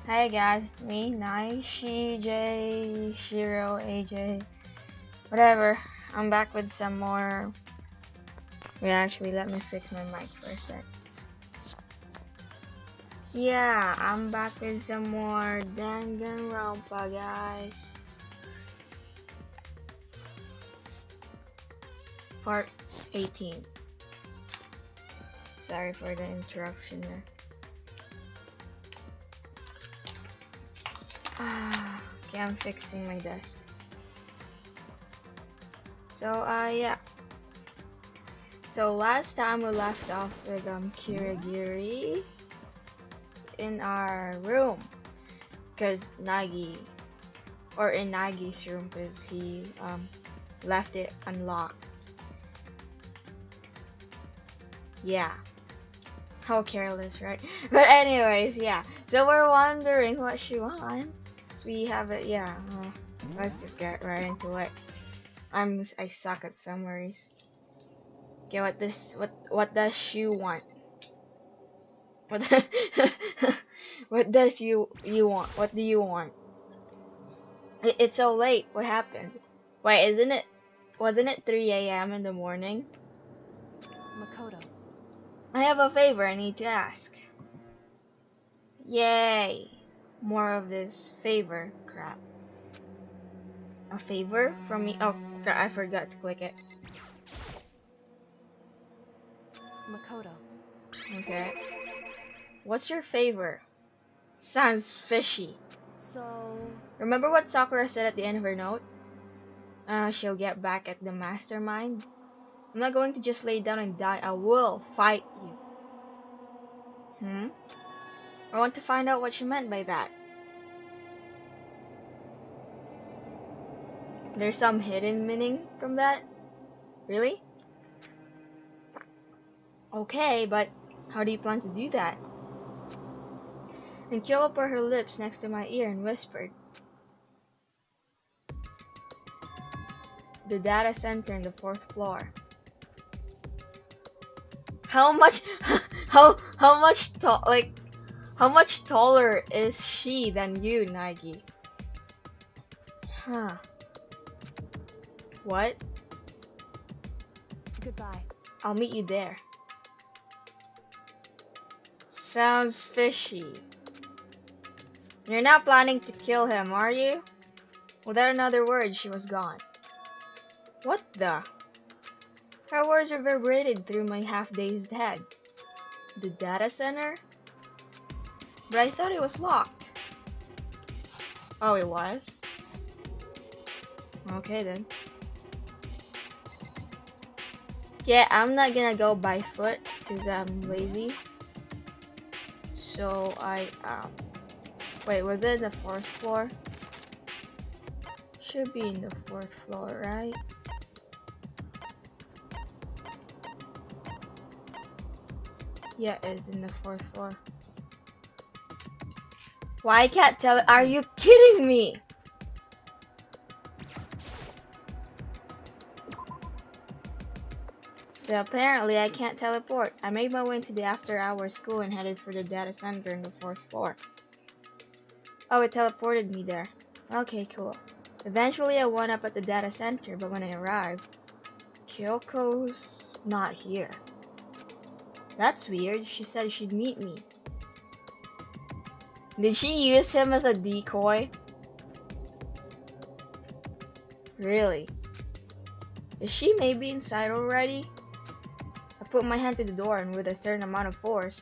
Hey guys, it's me, Naishi, J, Shiro, AJ, whatever. I'm back with some more. Actually, let me fix my mic for a sec. Yeah, I'm back with some more Danganronpa, guys. Part 18. Sorry for the interruption there. Okay, I'm fixing my desk. So, yeah. So last time we left off with Kirigiri in our room, cause in Nagi's room, cause he left it unlocked. Yeah. How careless, right? But anyways, yeah. So we're wondering what she wants. So we have it, yeah. Let's just get right into it. I suck at summaries. Okay, what does she want? What what does you want? What do you want? It's so late. What happened? Wait, wasn't it 3 a.m. in the morning? Makoto. I have a favor I need to ask. Yay! More of this favor crap. A favor from me? Oh, I forgot to click it. Makoto. Okay. What's your favor? Sounds fishy. So... Remember what Sakura said at the end of her note? She'll get back at the mastermind. I'm not going to just lay down and die. I will fight you. I want to find out what she meant by that. There's some hidden meaning from that? Really? Okay, but how do you plan to do that? And Kyo put her lips next to my ear and whispered. The data center in the 4th floor. How much taller is she than you, Nagi? Huh. What? Goodbye. I'll meet you there. Sounds fishy. You're not planning to kill him, are you? Without another word, she was gone. What the? Her words reverberated through my half-dazed head. The data center? But I thought it was locked. Oh, it was? Okay then. Yeah, I'm not gonna go by foot because I'm lazy. So wait, was it the 4th floor? Should be in the 4th floor, right? Yeah, it's in the 4th floor. Why I can't tell it? Are you kidding me? So apparently I can't teleport. I made my way to the after-hours school and headed for the data center in the 4th floor. Oh, it teleported me there. Okay, cool. Eventually I went up at the data center, but when I arrived, Kyoko's not here. That's weird. She said she'd meet me. Did she use him as a decoy? Really? Is she maybe inside already? I put my hand to the door and with a certain amount of force.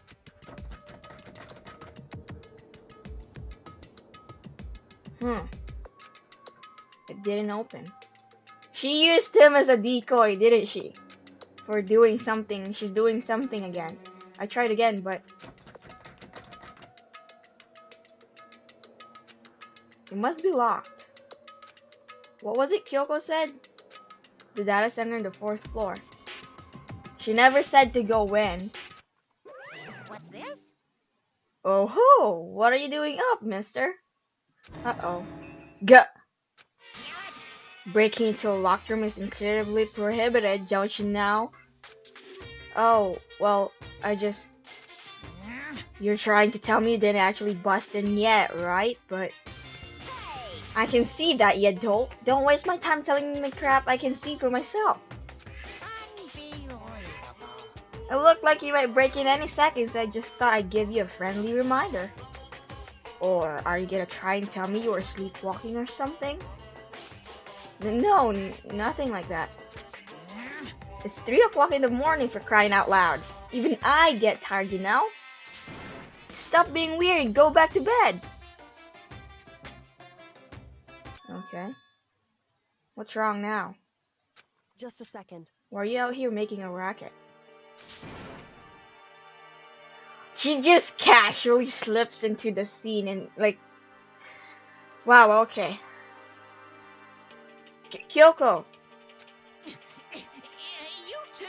It didn't open. She used him as a decoy, didn't she? For doing something. She's doing something again. I tried again, but it must be locked. What was it Kyoko said? The data center in the 4th floor. She never said to go in. What's this? Oh ho! What are you doing up, mister? Uh-oh. Breaking into a locked room is incredibly prohibited, don't you know? Oh, well, I just... You're trying to tell me you didn't actually bust in yet, right? But I can see that, you dolt. Don't waste my time telling me crap I can see for myself. It looked like you might break in any second, so I just thought I'd give you a friendly reminder. Or are you gonna try and tell me you were sleepwalking or something? No, nothing like that. It's 3 o'clock in the morning, for crying out loud. Even I get tired, you know? Stop being weird, go back to bed. Okay. What's wrong now? Just a second. Why are you out here making a racket? She just casually slips into the scene and like... Wow, okay. Kyoko! You too?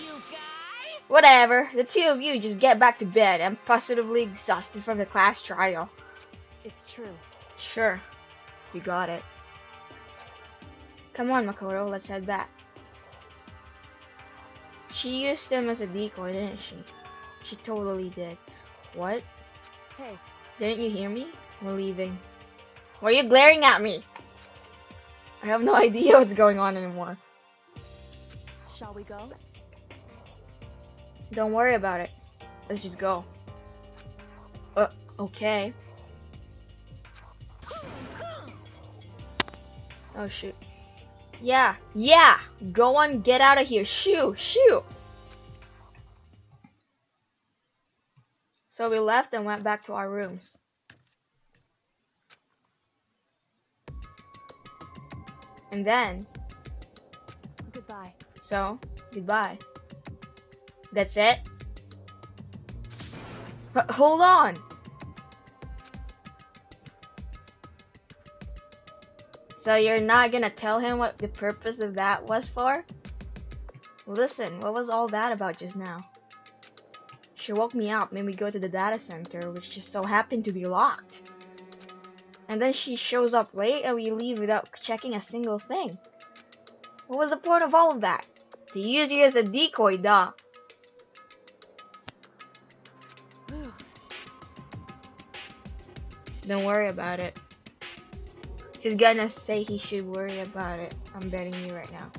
You guys? Whatever, the two of you just get back to bed. I'm positively exhausted from the class trial. It's true. Sure, you got it. Come on, Makoto, let's head back. She used him as a decoy, didn't she? She totally did. What? Hey. Didn't you hear me? We're leaving. Why are you glaring at me? I have no idea what's going on anymore. Shall we go? Don't worry about it. Let's just go. Okay. Oh shoot. Yeah, go on, get out of here. Shoo. So we left and went back to our rooms. And then... Goodbye. So, goodbye. That's it? But hold on! So you're not gonna tell him what the purpose of that was for? Listen, what was all that about just now? She woke me up, made me go to the data center, which just so happened to be locked. And then she shows up late and we leave without checking a single thing. What was the point of all of that? To use you as a decoy, duh. Don't worry about it. He's gonna say he should worry about it. I'm betting you right now.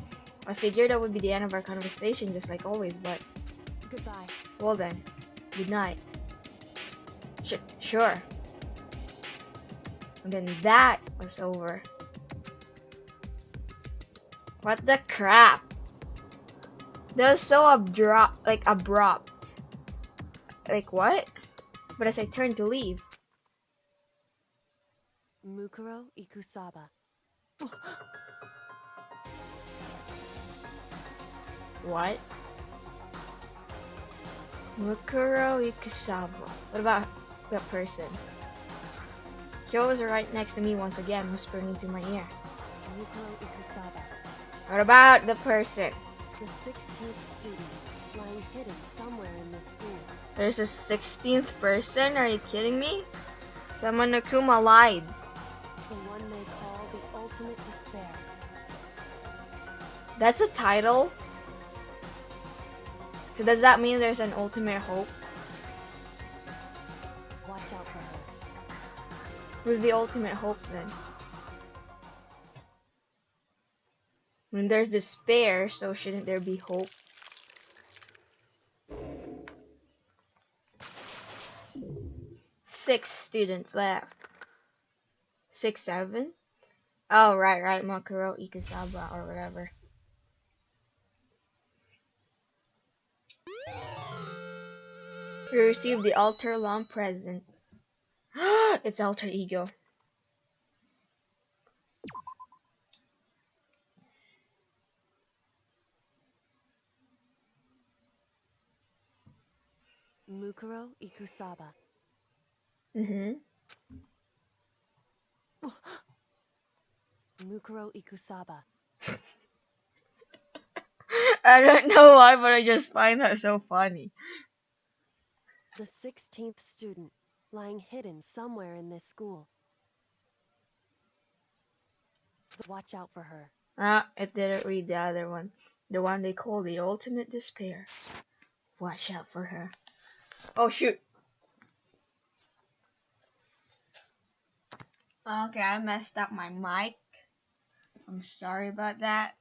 I figured that would be the end of our conversation, just like always, but... Goodbye. Well then, good night. Sure. And then that was over. What the crap? That was so abrupt. Like what? But as I turned to leave... Mukuro Ikusaba. What? Mukuro Ikusaba. What about that person? Joe was right next to me once again, whispering into my ear. Mukuro Ikusaba. What about the person? The 16th student, lying hidden somewhere in this school. There's a 16th person? Are you kidding me? Someone Nakuma lied. The one they call the ultimate despair. That's a title? So does that mean there's an ultimate hope? Watch out for her. Who's the ultimate hope then? When there's despair, so shouldn't there be hope? Six students left. 6, 7? Oh, right, Makuro Ikusaba or whatever. We received the altar lamp present. It's alter ego. Mukuro Ikusaba. Mukuro Ikusaba. I don't know why, but I just find that so funny. The 16th student, lying hidden somewhere in this school. Watch out for her. It didn't read the other one. The one they call the ultimate despair. Watch out for her. Oh shoot. Okay, I messed up my mic. I'm sorry about that.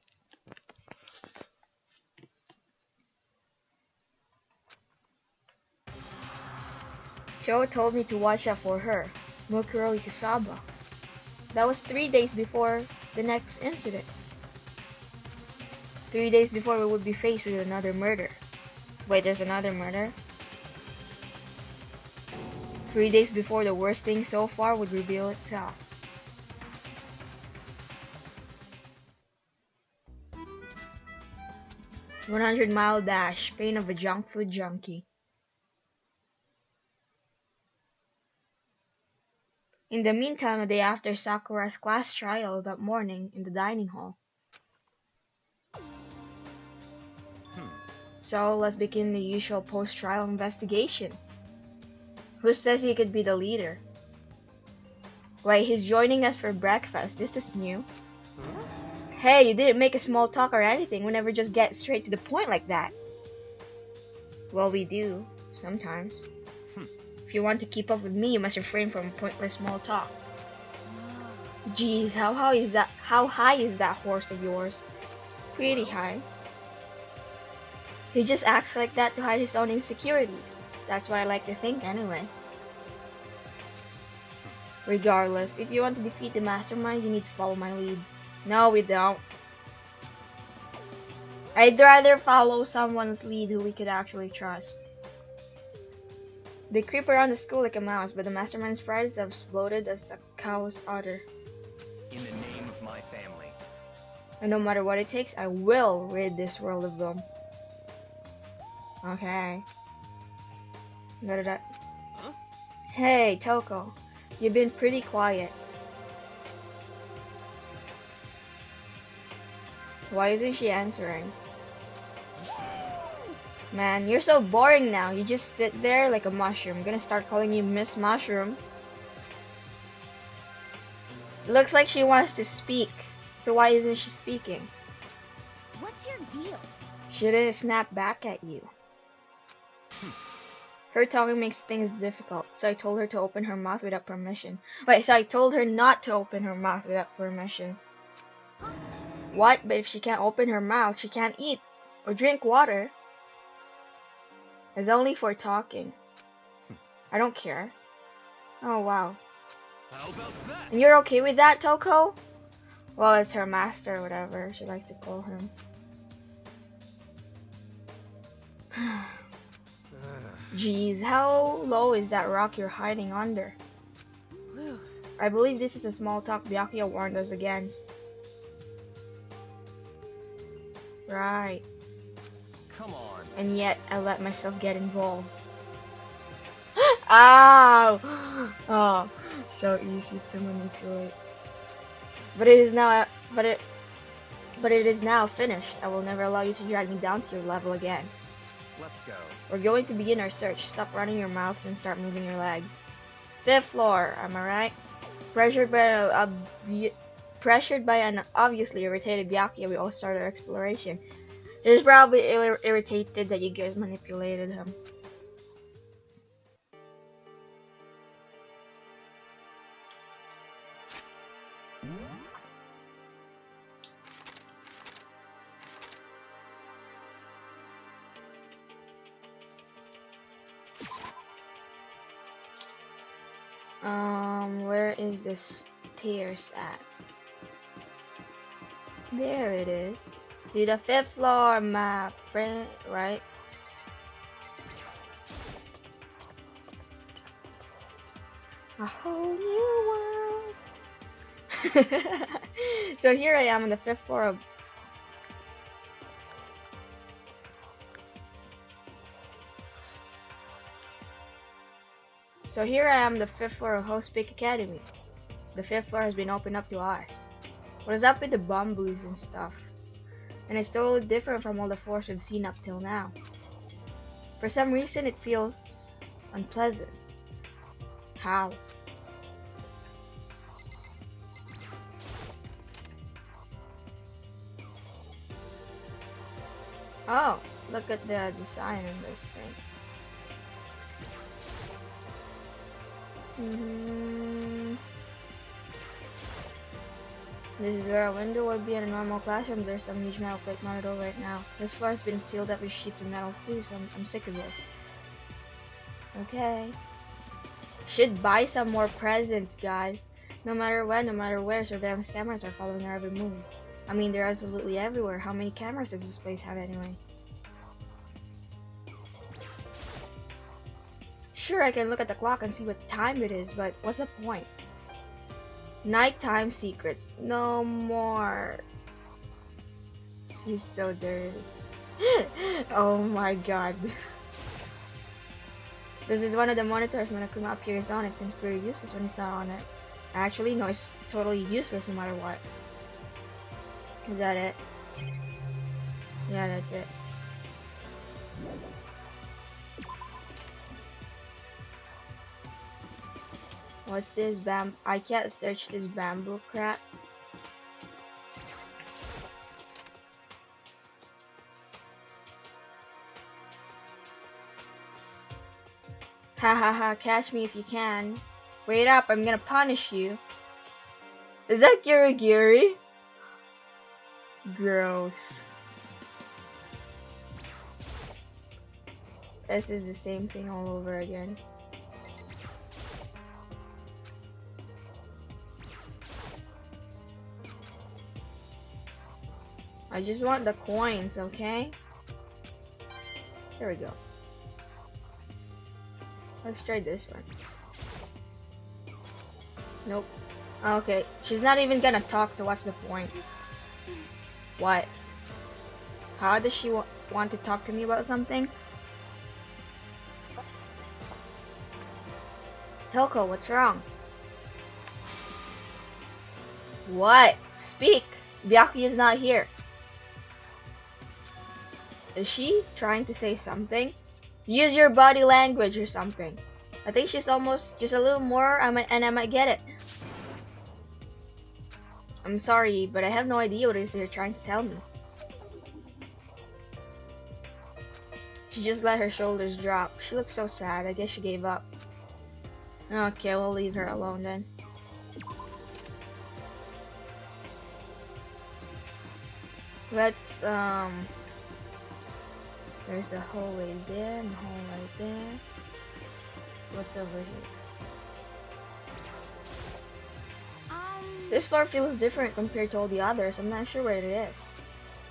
Cho told me to watch out for her, Mukuro Ikasaba. That was 3 days before the next incident. 3 days before we would be faced with another murder. Wait, there's another murder? 3 days before the worst thing so far would reveal itself. "100-mile dash, pain of a junk food junkie." In the meantime, a day after Sakura's class trial that morning in the dining hall. So let's begin the usual post-trial investigation. Who says he could be the leader? Wait, he's joining us for breakfast. This is new. Hey, you didn't make a small talk or anything. We never just get straight to the point like that. Well, we do. Sometimes. If you want to keep up with me, you must refrain from pointless small talk. Geez, how high is that horse of yours? Pretty high. He just acts like that to hide his own insecurities. That's what I like to think anyway. Regardless, if you want to defeat the mastermind, you need to follow my lead. No, we don't. I'd rather follow someone's lead who we could actually trust. They creep around the school like a mouse, but the mastermind's pride is as bloated as a cow's udder. In the name of my family. And no matter what it takes, I will rid this world of them. Okay. Huh? Hey, Toko. You've been pretty quiet. Why isn't she answering? Man, you're so boring now. You just sit there like a mushroom. I'm gonna start calling you Miss Mushroom. Looks like she wants to speak. So why isn't she speaking? What's your deal? She didn't snap back at you. Her talking makes things difficult, so I told her to open her mouth without permission. Wait, so I told her not to open her mouth without permission. What? But if she can't open her mouth, she can't eat or drink water. It's only for talking. I don't care. Oh wow. How about that? And you're okay with that, Toko? Well, it's her master or whatever she likes to call him. Jeez, how low is that rock you're hiding under? I believe this is a small talk Byakuya warned us against. Right. Come on. And yet, I let myself get involved. Ow! Oh, so easy to manipulate. But it is now, but it is now finished. I will never allow you to drag me down to your level again. Let's go. We're going to begin our search. Stop running your mouths and start moving your legs. 5th floor, am I right? Pressured by an obviously irritated Byakuya, we all started our exploration. He's probably irritated that you guys manipulated him. Where is the stairs at? There it is. To the 5th floor, my friend, right? A whole new world. So here I am on the 5th floor of... So here I am, the 5th floor of Host Peak Academy. The 5th floor has been opened up to us. What is up with the bamboos and stuff? And it's totally different from all the floors we've seen up till now. For some reason it feels unpleasant. How? Oh, look at the design in this thing. Mm-hmm. This is where a window would be in a normal classroom. There's some huge metal plate mounted over it now. This floor has been sealed up with sheets of metal too, so I'm sick of this. Okay. Should buy some more presents, guys. No matter when, no matter where, surveillance cameras are following our every move. I mean, they're absolutely everywhere. How many cameras does this place have anyway? Sure, I can look at the clock and see what time it is, but what's the point? Nighttime secrets. No more. She's so dirty. Oh my god. This is one of the monitors when Akuma appears on. It seems pretty useless when he's not on it. Actually, no, it's totally useless no matter what. Is that it? Yeah, that's it. What's this I can't search this bamboo crap. Ha ha ha, catch me if you can. Wait up, I'm gonna punish you. Is that Kirigiri? Gross. This is the same thing all over again. I just want the coins, okay? There we go. Let's try this one. Nope. Okay, she's not even gonna talk, so what's the point? What? How does she want to talk to me about something? Toko, what's wrong? What? Speak! Byakuya is not here. Is she trying to say something? Use your body language or something. I think she's almost just a little more and I might get it. I'm sorry, but I have no idea what it is you're trying to tell me. She just let her shoulders drop. She looks so sad. I guess she gave up. Okay, we'll leave her alone then. Let's there's the hallway there and the hall right there. What's over here? This floor feels different compared to all the others. I'm not sure what it is.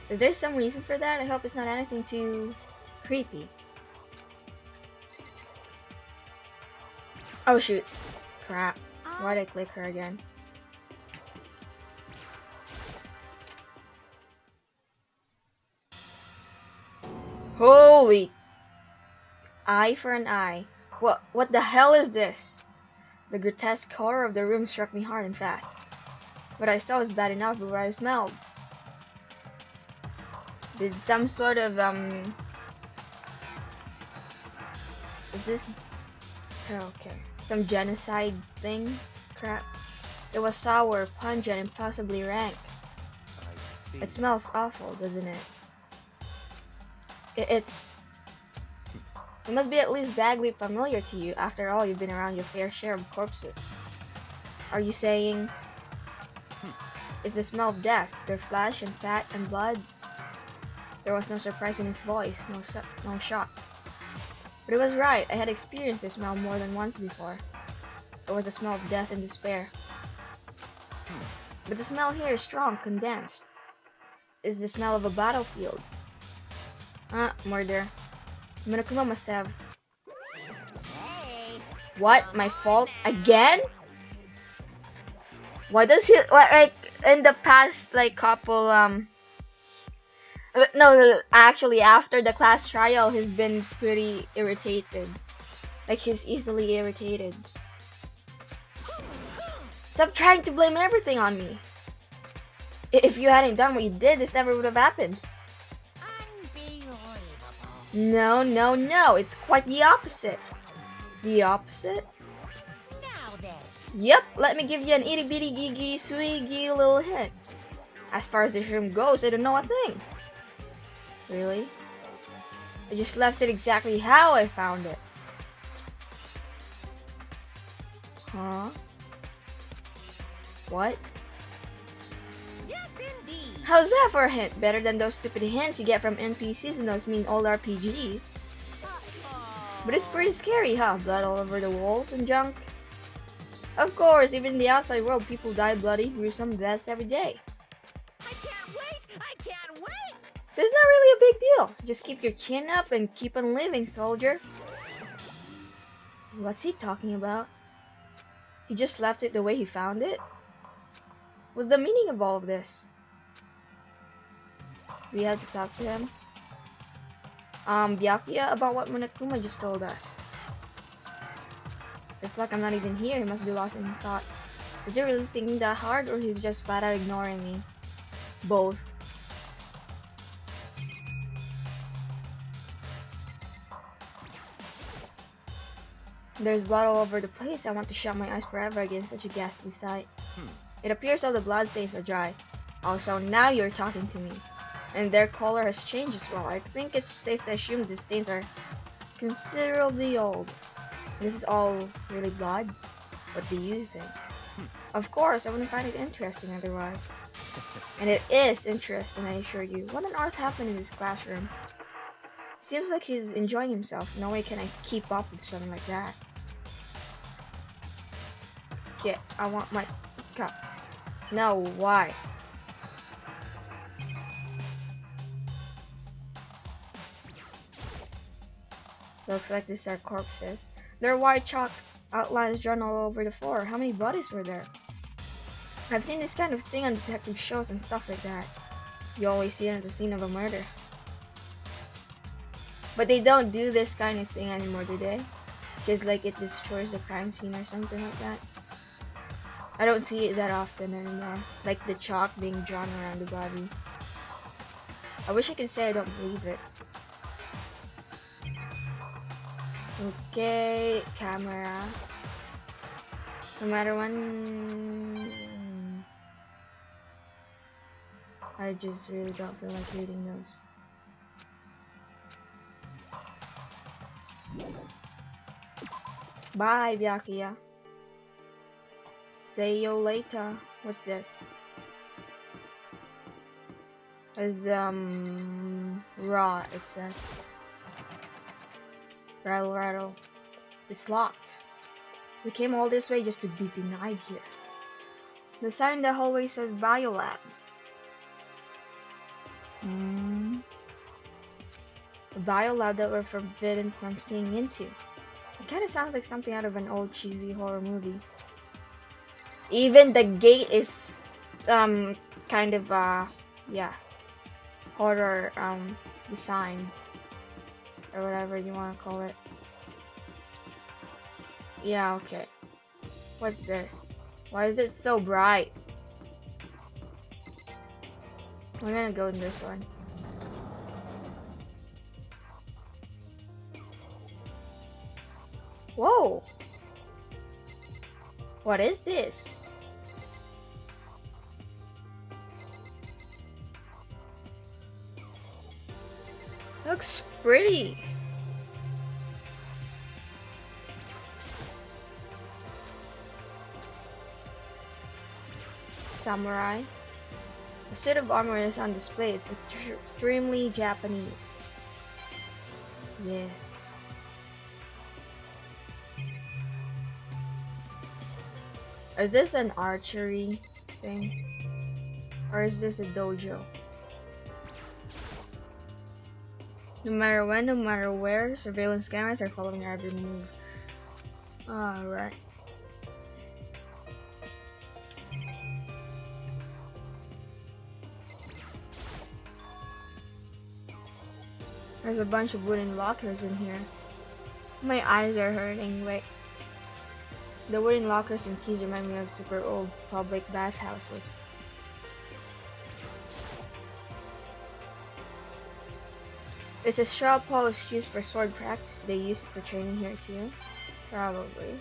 If there's some reason for that, I hope it's not anything too creepy. Oh shoot. Crap. Why'd I click her again? Holy! Eye for an eye. What the hell is this? The grotesque horror of the room struck me hard and fast. What I saw was bad enough, but what I smelled. Did some sort of is this okay? Some genocide thing? Crap. It was sour, pungent, and possibly rank. It smells awful, doesn't it? It must be at least vaguely familiar to you. After all, you've been around your fair share of corpses. Are you saying it's the smell of death, their flesh and fat and blood? There was no surprise in his voice, no shock. But it was right. I had experienced this smell more than once before. It was the smell of death and despair. But the smell here is strong, condensed. It's the smell of a battlefield. Murder. Monokuma must have. What? My fault? Again? Why does he like in the past like couple no, actually after the class trial he's been pretty irritated. Like he's easily irritated. Stop trying to blame everything on me. If you hadn't done what you did, this never would have happened. No, no, no. It's quite the opposite. The opposite? Now then. Yep, let me give you an itty bitty gigi swiggy little hint. As far as this room goes, I don't know a thing. Really? I just left it exactly how I found it. Huh? What? Yes, indeed. How's that for a hint? Better than those stupid hints you get from NPCs and those mean old RPGs. But it's pretty scary, huh? Blood all over the walls and junk. Of course, even in the outside world, people die bloody, gruesome deaths every day. I can't wait! I can't wait! So it's not really a big deal. Just keep your chin up and keep on living, soldier. What's he talking about? He just left it the way he found it? What's the meaning of all of this? We had to talk to him. Byakuya, about what Monokuma just told us. It's like I'm not even here. He must be lost in thought. Is he really thinking that hard, or he's just flat out ignoring me? Both. There's blood all over the place. I want to shut my eyes forever against such a ghastly sight. It appears all the blood stains are dry. Also, now you're talking to me. And their color has changed as well. I think it's safe to assume the stains are considerably old. This is all really blood? What do you think? Of course, I wouldn't find it interesting otherwise. And it is interesting, I assure you. What on earth happened in this classroom? Seems like he's enjoying himself. No way can I keep up with something like that. Okay, I want my cup. No, why? Looks like these are corpses. There are white chalk outlines drawn all over the floor. How many bodies were there? I've seen this kind of thing on detective shows and stuff like that. You always see it at the scene of a murder. But they don't do this kind of thing anymore, do they? Just like it destroys the crime scene or something like that. I don't see it that often anymore. Like the chalk being drawn around the body. I wish I could say I don't believe it. Okay, camera. No matter when... I just really don't feel like reading those. Bye, Byakuya. See you later. What's this? It's raw, it says. Rattle, rattle. It's locked. We came all this way just to be denied here. The sign in the hallway says Biolab. A biolab that we're forbidden from staying into. It kind of sounds like something out of an old cheesy horror movie. Even the gate is kind of yeah, horror design or whatever you want to call it. Yeah, okay. What's this? Why is it so bright? I'm gonna go in this one. Whoa! What is this? Looks pretty. Samurai. The suit of armor is on display. It's extremely Japanese. Yes. Is this an archery thing? Or is this a dojo? No matter when, no matter where, surveillance cameras are following our every move. Alright. There's a bunch of wooden lockers in here. My eyes are hurting. Wait. The wooden lockers and keys remind me of super old public bathhouses. It's a straw polish used for sword practice. They use it for training here too? Probably.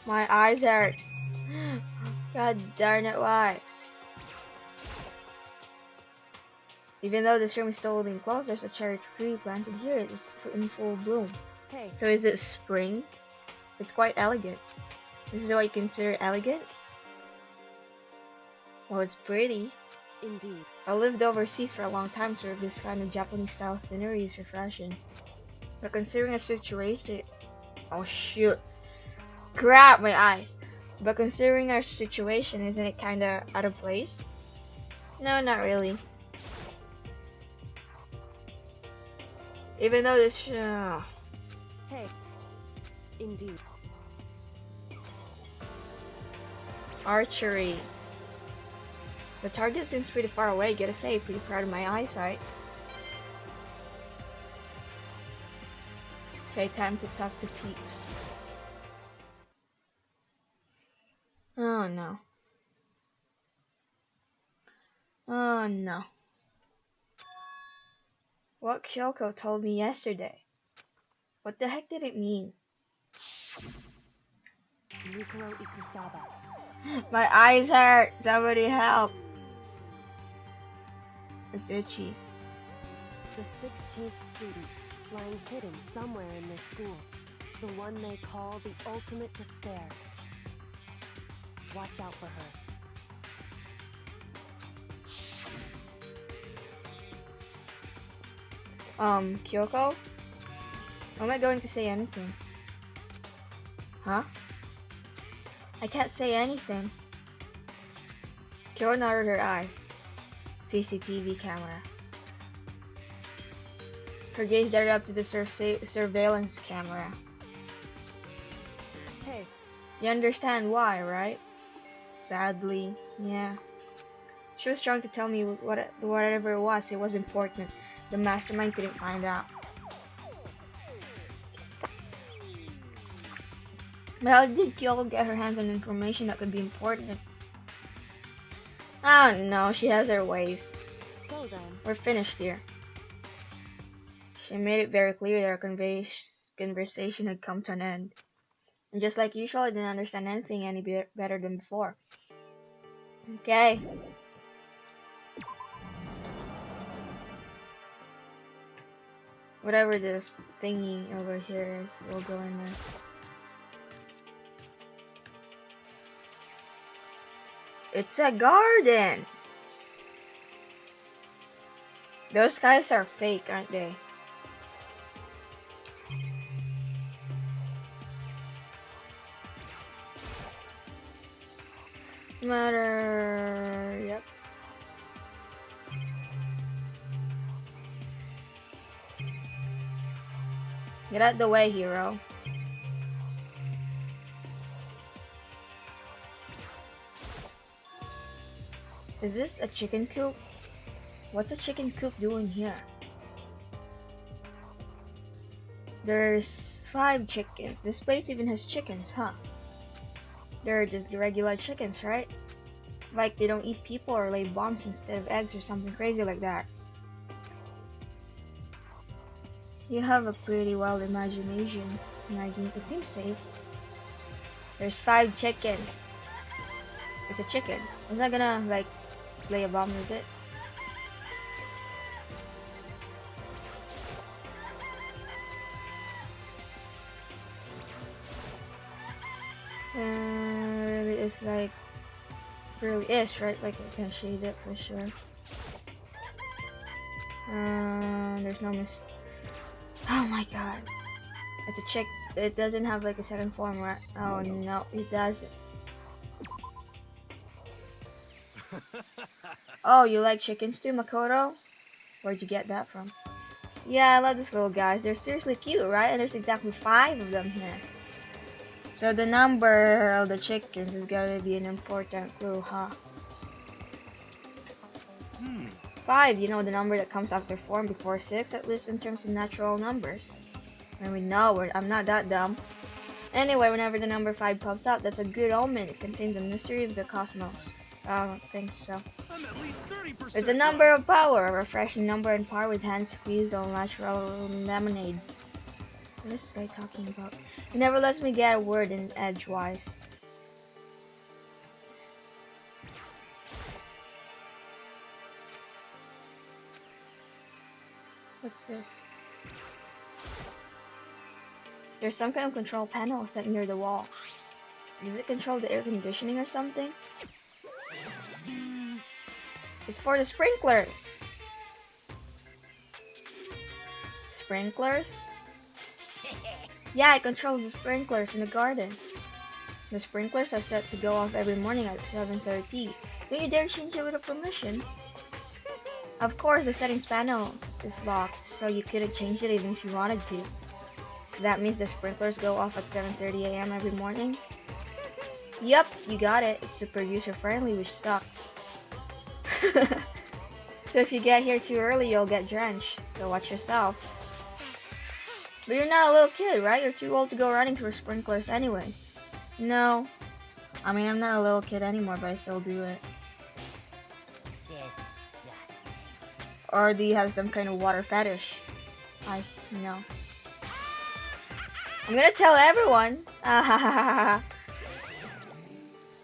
My eyes hurt. God darn it, why? Even though this room is totally enclosed, there's a cherry tree planted here. It's in full bloom. Hey, So is it spring? It's quite elegant. This is what you consider elegant? Well, it's pretty. Indeed. I lived overseas for a long time, so this kind of Japanese style scenery is refreshing. But considering a situation... Oh shoot. Crap, my eyes. But considering our situation, isn't it kinda out of place? No, not really. Even though this... Hey. Indeed. Archery. The target seems pretty far away, gotta say, pretty proud of my eyesight. Okay, time to talk to peeps. Oh no. Oh no. What Kyoko told me yesterday. What the heck did it mean? Mikuro Ikusaba. My eyes hurt! Somebody help! It's itchy. The 16th student, lying hidden somewhere in this school. The one they call the ultimate despair. Watch out for her. Kyoko? Am I going to say anything? Huh? I can't say anything. Kyoko narrowed her eyes. CCTV camera. Her gaze darted up to the surveillance camera. Hey. You understand why, right? Sadly, yeah. She was trying to tell me whatever it was important. The mastermind couldn't find out. But how did Kyoko get her hands on information that could be important? I don't know, she has her ways. So then, we're finished here. She made it very clear that our conversation had come to an end. And just like usual, I didn't understand anything any better than before. Okay. Whatever this thingy over here is, we'll go in there. It's a garden! Those guys are fake, aren't they? Matter... Yep. Get out the way, hero. Is this a chicken coop? What's a chicken coop doing here? There's 5 chickens. This place even has chickens, huh? They're just the regular chickens, right? Like they don't eat people or lay bombs instead of eggs or something crazy like that. You have a pretty wild imagination, Maggie. It seems safe. There's 5 chickens. It's a chicken. It's not gonna, like, lay a bomb, is it? Really is like, really is, right? Like I can shade it for sure. There's no miss. Oh my god. It's a chick. It doesn't have like a second form, right? Oh no, it doesn't. Oh, you like chickens too, Makoto? Where'd you get that from? Yeah, I love these little guys. They're seriously cute, right? And there's exactly 5 of them here. So the number of the chickens is going to be an important clue, huh? 5, you know, the number that comes after 4 and before 6, at least in terms of natural numbers. And we know I'm not that dumb. Anyway, whenever the number 5 pops up, that's a good omen. It contains the mystery of the cosmos. I don't think so. I'm at least 30%. It's a number of power, a refreshing number and power with hands squeezed on natural lemonade. What is this guy talking about? He never lets me get a word in edgewise. What's this? There's some kind of control panel set near the wall. Does it control the air conditioning or something? It's for the sprinklers. Sprinklers? Yeah, it controls the sprinklers in the garden. The sprinklers are set to go off every morning at 7:30. Don't you dare change it without permission. Of course, the settings panel is locked, so you couldn't change it even if you wanted to. That means the sprinklers go off at 7:30 a.m. every morning? Yep, you got it. It's super user-friendly, which sucks. So if you get here too early, you'll get drenched. So watch yourself. But you're not a little kid, right? You're too old to go running through sprinklers anyway. No. I mean, I'm not a little kid anymore, but I still do it. Disgusting. Or do you have some kind of water fetish? No. I'm gonna tell everyone.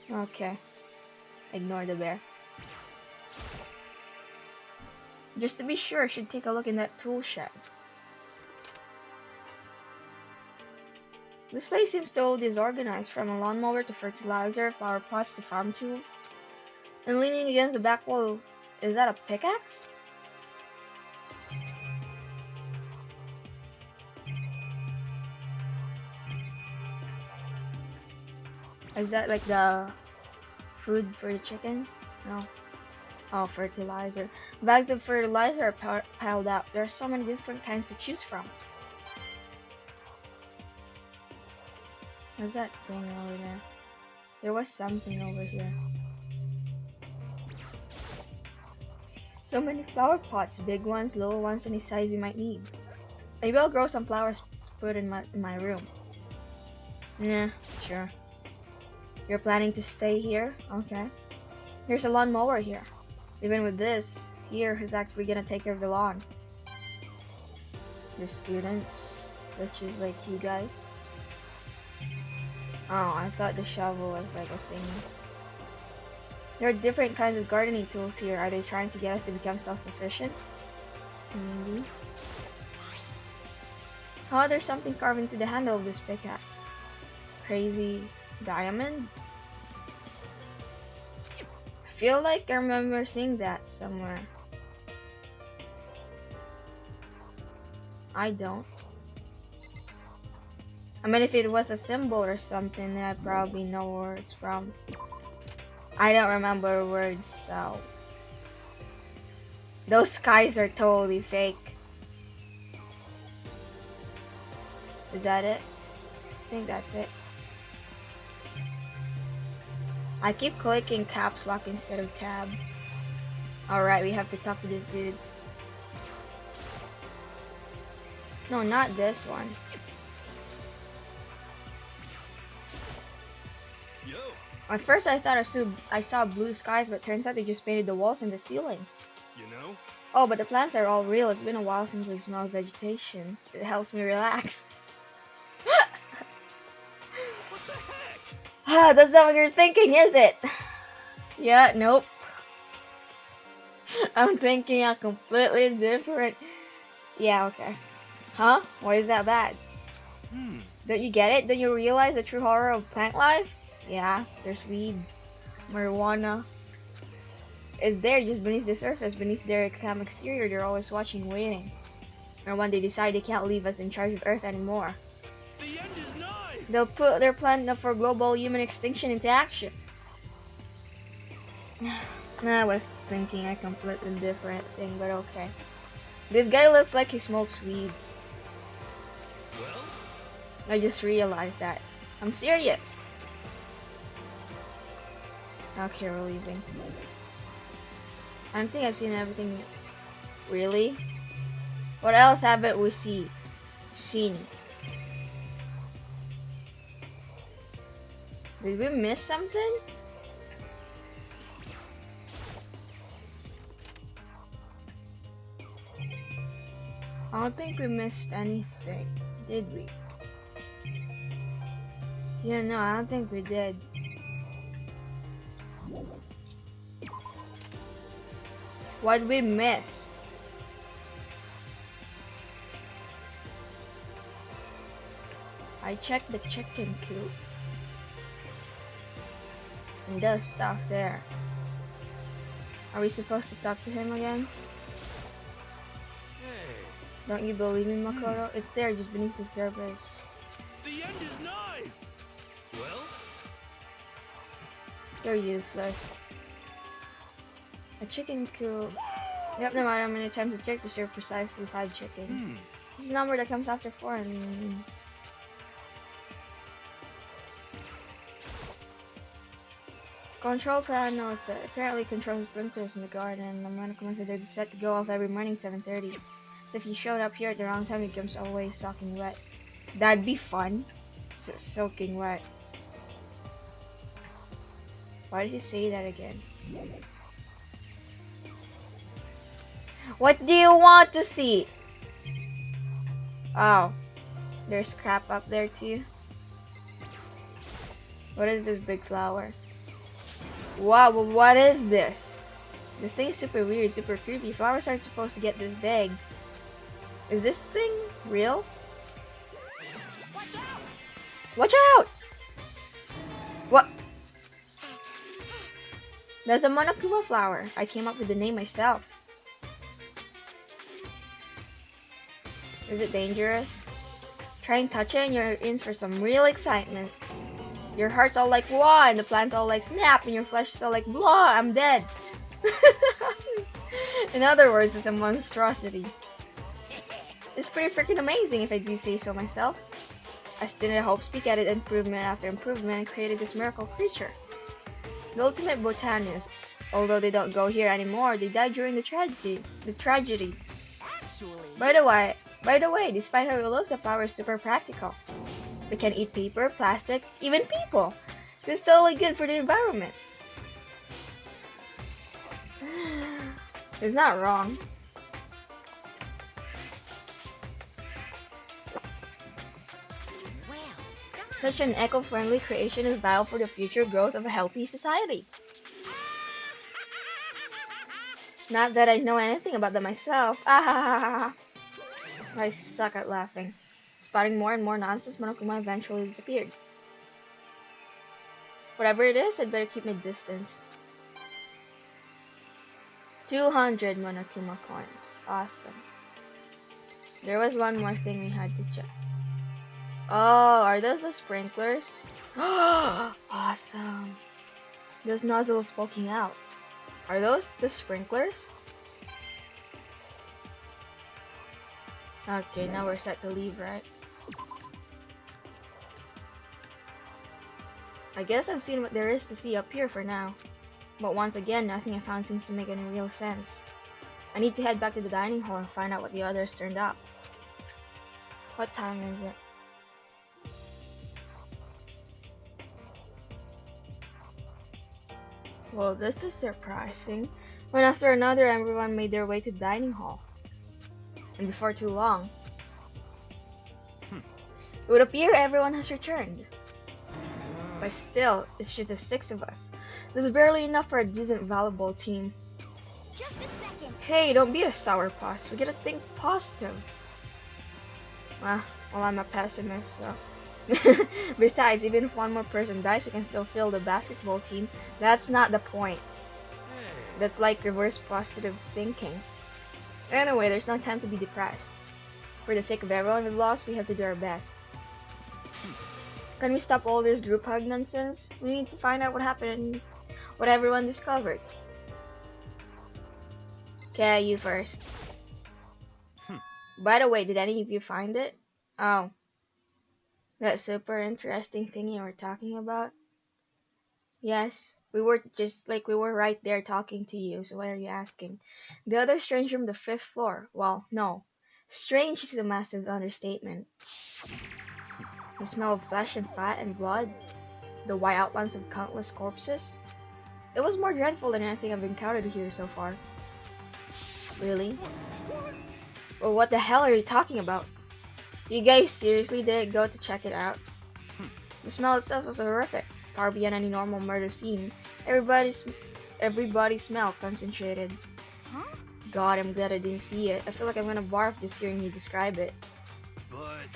Okay. Ignore the bear. Just to be sure, I should take a look in that tool shed. This place seems totally disorganized, from a lawnmower to fertilizer, flower pots to farm tools. And leaning against the back wall, is that a pickaxe? Is that like the food for the chickens? No. Oh, fertilizer. Bags of fertilizer are piled up. There are so many different kinds to choose from. What's that thing over there? There was something over here. So many flower pots, big ones, little ones, any size you might need. Maybe I'll grow some flowers to put in my room. Nah, sure. You're planning to stay here? Okay. There's a lawnmower here. Even with this, here who's actually gonna take care of the lawn? The students, which is like you guys. Oh, I thought the shovel was like a thing. There are different kinds of gardening tools here. Are they trying to get us to become self-sufficient? Maybe. Oh, there's something carved into the handle of this pickaxe. Crazy diamond? I feel like I remember seeing that somewhere. I don't. I mean, if it was a symbol or something, then I probably know where it's from. I don't remember words, so... Those skies are totally fake. Is that it? I think that's it. I keep clicking caps lock instead of tab. Alright, we have to talk to this dude. No, not this one. Yo. At first I thought I saw blue skies, but turns out they just painted the walls and the ceiling. You know? Oh, but the plants are all real. It's been a while since I've smelled vegetation. It helps me relax. What the heck? Ah, that's not what you're thinking, is it? Yeah, nope. I'm thinking a completely different... Yeah, okay. Huh? Why is that bad? Don't you get it? Don't you realize the true horror of plant life? Yeah, there's weed, marijuana. It's there just beneath the surface, beneath their calm exterior. They're always watching, waiting. Or when they decide they can't leave us in charge of Earth anymore, The end is nigh. they'll put their plan for global human extinction into action. I was thinking a completely different thing, but okay. This guy looks like he smokes weed. Well, I just realized that. I'm serious. Okay, we're leaving. I don't think I've seen everything. Really? What else haven't we seen? Did we miss something? I don't think we missed anything, did we? Yeah, no, I don't think we did. What'd we miss? I checked the chicken coop. And there's stuff there. Are we supposed to talk to him again? Hey, Don't you believe me, Makoto? It's there, just beneath the surface. the end is nigh. Well, You're useless. A chicken coop. Yep, no matter how many times I check to serve precisely 5 chickens. This is a number that comes after 4 and... Control panel apparently controls sprinklers in the garden. I'm gonna consider the set to go off every morning 7:30. So if you showed up here at the wrong time, it becomes always soaking wet. That'd be fun. Soaking wet. Why did he say that again? What do you want to see? Oh, there's crap up there too. What is this big flower? Wow, what is this? This thing is super weird, super creepy. Flowers aren't supposed to get this big. Is this thing real? Watch out! Watch out! What? That's a Monokuma flower. I came up with the name myself. Is it dangerous? Try and touch it and you're in for some real excitement. Your heart's all like wah and the plant's all like snap and your flesh is all like blah, I'm dead. In other words, it's a monstrosity. It's pretty freaking amazing if I do say so myself. I stood in hope, speak at it improvement after improvement and created this miracle creature. The ultimate botanist. Although they don't go here anymore, they died during the tragedy. Actually, By the way, despite how it looks, the flower is super practical. They can eat paper, plastic, even people. This is totally good for the environment. It's not wrong. well, Such an eco-friendly creation is vital for the future growth of a healthy society. Not that I know anything about them myself. I suck at laughing. Spotting more and more nonsense, Monokuma eventually disappeared. Whatever it is, I'd better keep my distance. 200 Monokuma coins. Awesome. There was one more thing we had to check. Oh, are those the sprinklers? Awesome. Those nozzles poking out. Are those the sprinklers? Okay, now we're set to leave, right? I guess I've seen what there is to see up here for now. But once again, nothing I found seems to make any real sense. I need to head back to the dining hall and find out what the others turned up. What time is it? Well, this is surprising. One after another, everyone made their way to the dining hall. And before too long, it would appear everyone has returned. But still, it's just the 6 of us. This is barely enough for a decent valuable team. just a second. Hey, don't be a sourpuss. We gotta think positive. Well, I'm a pessimist, so. Besides, even if one more person dies, we can still fill the basketball team. That's not the point. That's like reverse positive thinking. Anyway, there's no time to be depressed. For the sake of everyone we've lost, we have to do our best. Can we stop all this group hug nonsense? We need to find out what happened, what everyone discovered. Okay, you first. By the way, did any of you find it? Oh. That super interesting thing you were talking about? Yes, we were right there talking to you, so why are you asking? The other strange room, the 5th floor. Well, no. Strange is a massive understatement. The smell of flesh and fat and blood. The white outlines of countless corpses. It was more dreadful than anything I've encountered here so far. Really? Well, what the hell are you talking about? You guys seriously didn't go to check it out? The smell itself was horrific, far beyond any normal murder scene. Everybody's smell concentrated. God, I'm glad I didn't see it. I feel like I'm gonna barf just hearing you describe it. but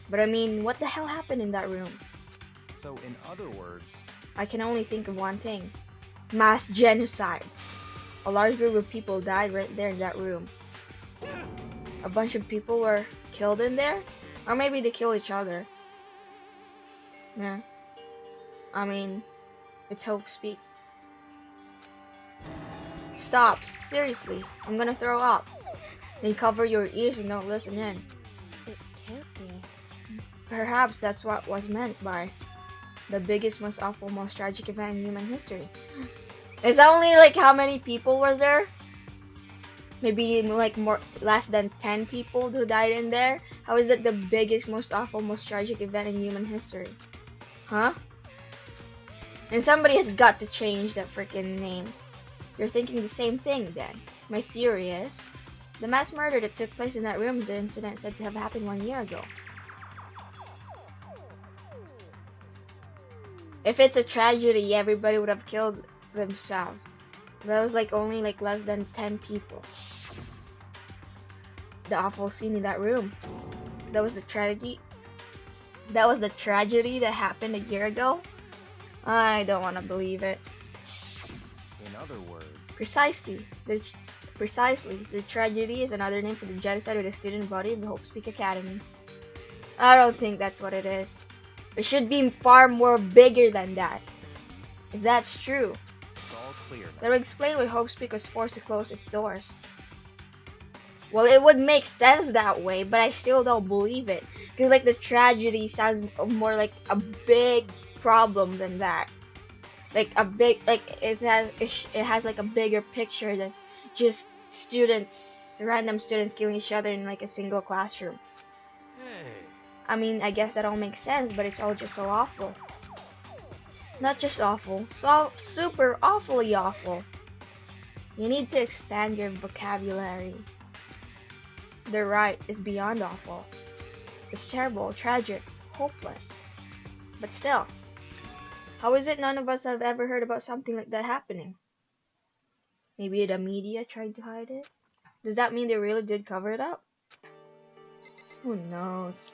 But I mean, what the hell happened in that room? So, in other words, I can only think of one thing. Mass genocide. A large group of people died right there in that room. A bunch of people were killed in there? Or maybe they killed each other. Yeah. I mean, it's Hope speak. Stop, seriously, I'm gonna throw up. Then cover your ears and don't listen in. It can't be. Perhaps that's what was meant by the biggest, most awful, most tragic event in human history. Is that only like how many people were there? Maybe like less than 10 people who died in there? How is it the biggest, most awful, most tragic event in human history? Huh? And somebody has got to change that freaking name. You're thinking the same thing then. My theory is, the mass murder that took place in that room is the incident said to have happened 1 year ago. If it's a tragedy, everybody would have killed themselves. That was like only like less than 10 people. The awful scene in that room. That was the tragedy. That was the tragedy that happened a year ago. I don't want to believe it. in other words, Precisely. The tragedy is another name for the genocide of the student body of the Hope Speak Academy. I don't think that's what it is. It should be far more bigger than that. If that's true, it's all clear that now. would explain why Hope Speak was forced to close its doors. Well, it would make sense that way, but I still don't believe it. Because like the tragedy sounds more like a big problem than that. Like a big, like it has like a bigger picture than just random students killing each other in like a single classroom. Hey, I mean, I guess that all makes sense, but it's all just so awful. Not just awful, so super awfully awful. You need to expand your vocabulary. The right is beyond awful. It's terrible, tragic, hopeless. But still, how is it none of us have ever heard about something like that happening? Maybe the media tried to hide it? Does that mean they really did cover it up? Who knows?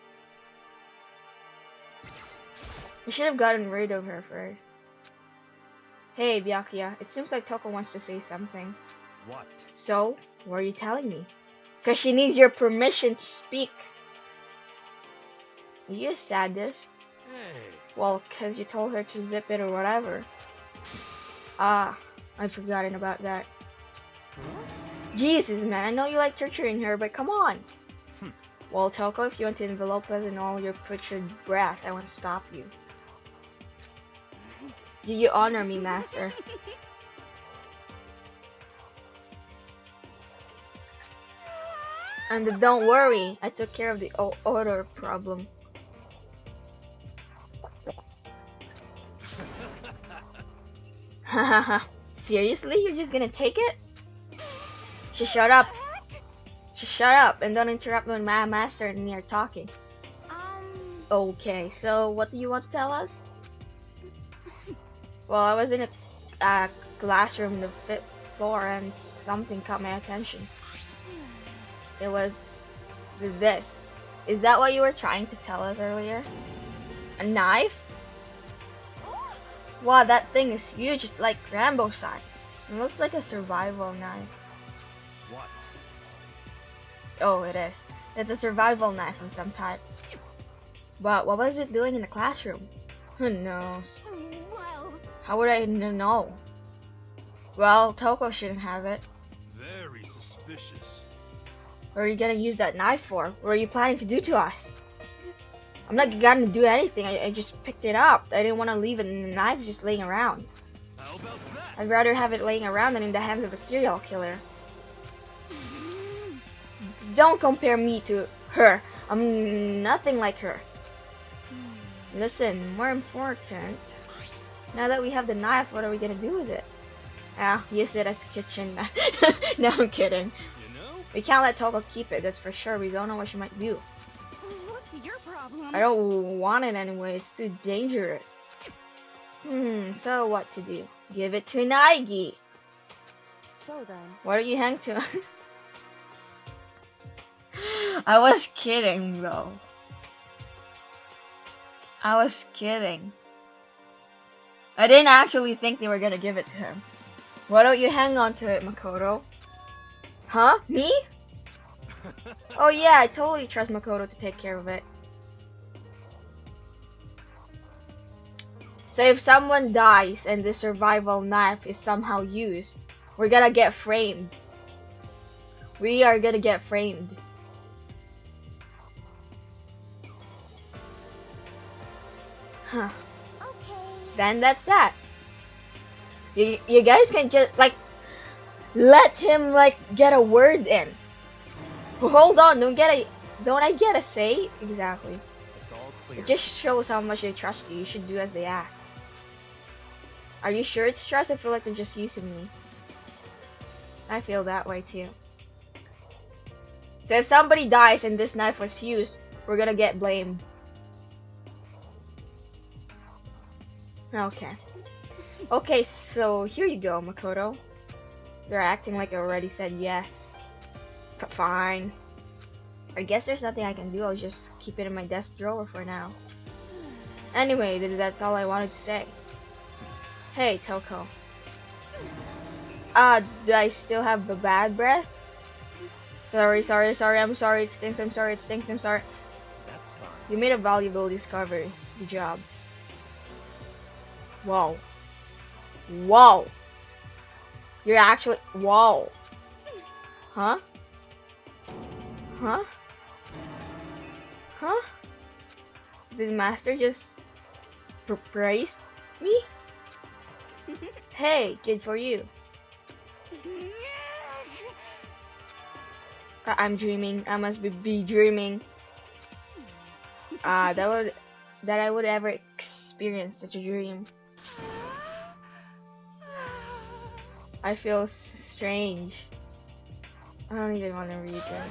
We should have gotten rid of her first. Hey, Byakuya, it seems like Toko wants to say something. what? So, what are you telling me? Because she needs your permission to speak. Are you a sadist? Hey, Well, because you told her to zip it or whatever. Ah, I'd forgotten about that. Jesus, man, I know you like torturing her, but come on. Well, Toko, if you want to envelope us in all your putrid breath, I won't stop you. Do you honor me, master? And don't worry, I took care of the odor problem. Hahaha, seriously? You're just gonna take it? Just shut up. Just shut up and don't interrupt when my master and me are talking. Okay, so what do you want to tell us? Well, I was in a classroom on the 5th floor and something caught my attention. It was this. Is that what you were trying to tell us earlier? A knife? Wow, that thing is huge. It's like Rambo size. It looks like a survival knife. what? Oh, it is. It's a survival knife of some type. But what was it doing in the classroom? Who knows? Well, How would I know? Well, Toko shouldn't have it. Very suspicious. What are you gonna use that knife for? What are you planning to do to us? I'm not gonna do anything. I just picked it up. I didn't want to leave it in the knife just laying around. How about that? I'd rather have it laying around than in the hands of a serial killer. Don't compare me to her. I'm nothing like her. Listen, more important. Now that we have the knife, what are we gonna do with it? Ah, use it as a kitchen. No, I'm kidding. You know? We can't let Toko keep it, that's for sure. We don't know what she might do. what's your problem? I don't want it anyway, it's too dangerous. So what to do? Give it to Naigi. So then, What are you hang to? I was kidding though. I was kidding. I didn't actually think they were gonna give it to him. Why don't you hang on to it, Makoto? Huh? Me? Oh yeah, I totally trust Makoto to take care of it. So if someone dies and the survival knife is somehow used, we're gonna get framed. We are gonna get framed. Huh. Okay. Then that's that. You guys can just like let him like get a word in. But hold on, don't I get a say? Exactly. It's all clear. It just shows how much they trust you. You should do as they ask. Are you sure it's trust? I feel like they're just using me. I feel that way too. So if somebody dies and this knife was used, we're gonna get blamed. Okay. Okay, so here you go, Makoto. You're acting like I already said yes. Fine. I guess there's nothing I can do. I'll just keep it in my desk drawer for now. Anyway, that's all I wanted to say. Hey, Toko. Do I still have the bad breath? Sorry, I'm sorry, it stinks, I'm sorry, I'm sorry. That's fine. You made a valuable discovery. Good job. Whoa. Whoa. You're actually... Whoa. Huh? Huh? Huh? Did the master just praise me? Hey, good for you. I'm dreaming. I must be dreaming. That I would ever experience such a dream. I feel strange. I don't even want to read this.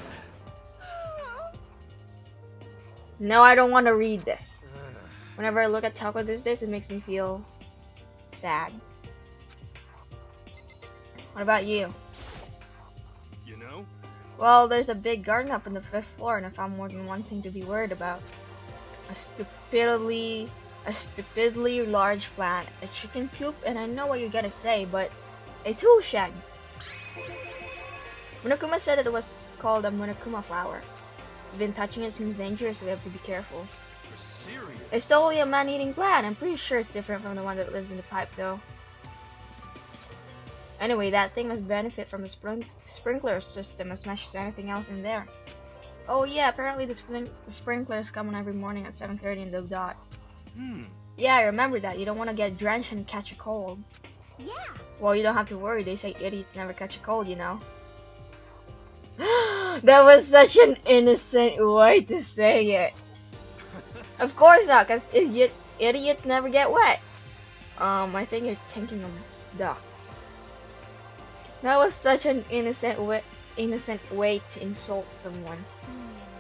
No, I don't want to read this. Whenever I look at Toko these days, it makes me feel sad. What about you? You know? Well, there's a big garden up on the 5th floor, and I found more than one thing to be worried about. A stupidly large plant, a chicken coop, and I know what you're gonna say, but a tool shed. Monokuma said it was called a Monokuma flower. Even touching it seems dangerous, so we have to be careful. You're serious? It's totally a man-eating plant. I'm pretty sure it's different from the one that lives in the pipe, though. Anyway, that thing must benefit from a sprinkler system as much as anything else in there. Oh yeah, apparently the sprinklers come on every morning at 7:30 in the dot. Yeah, I remember that. You don't want to get drenched and catch a cold. Yeah. Well, you don't have to worry. They say idiots never catch a cold, you know. That was such an innocent way to say it. Of course not, because idiots never get wet. I think you're thinking of ducks. That was such an innocent way to insult someone.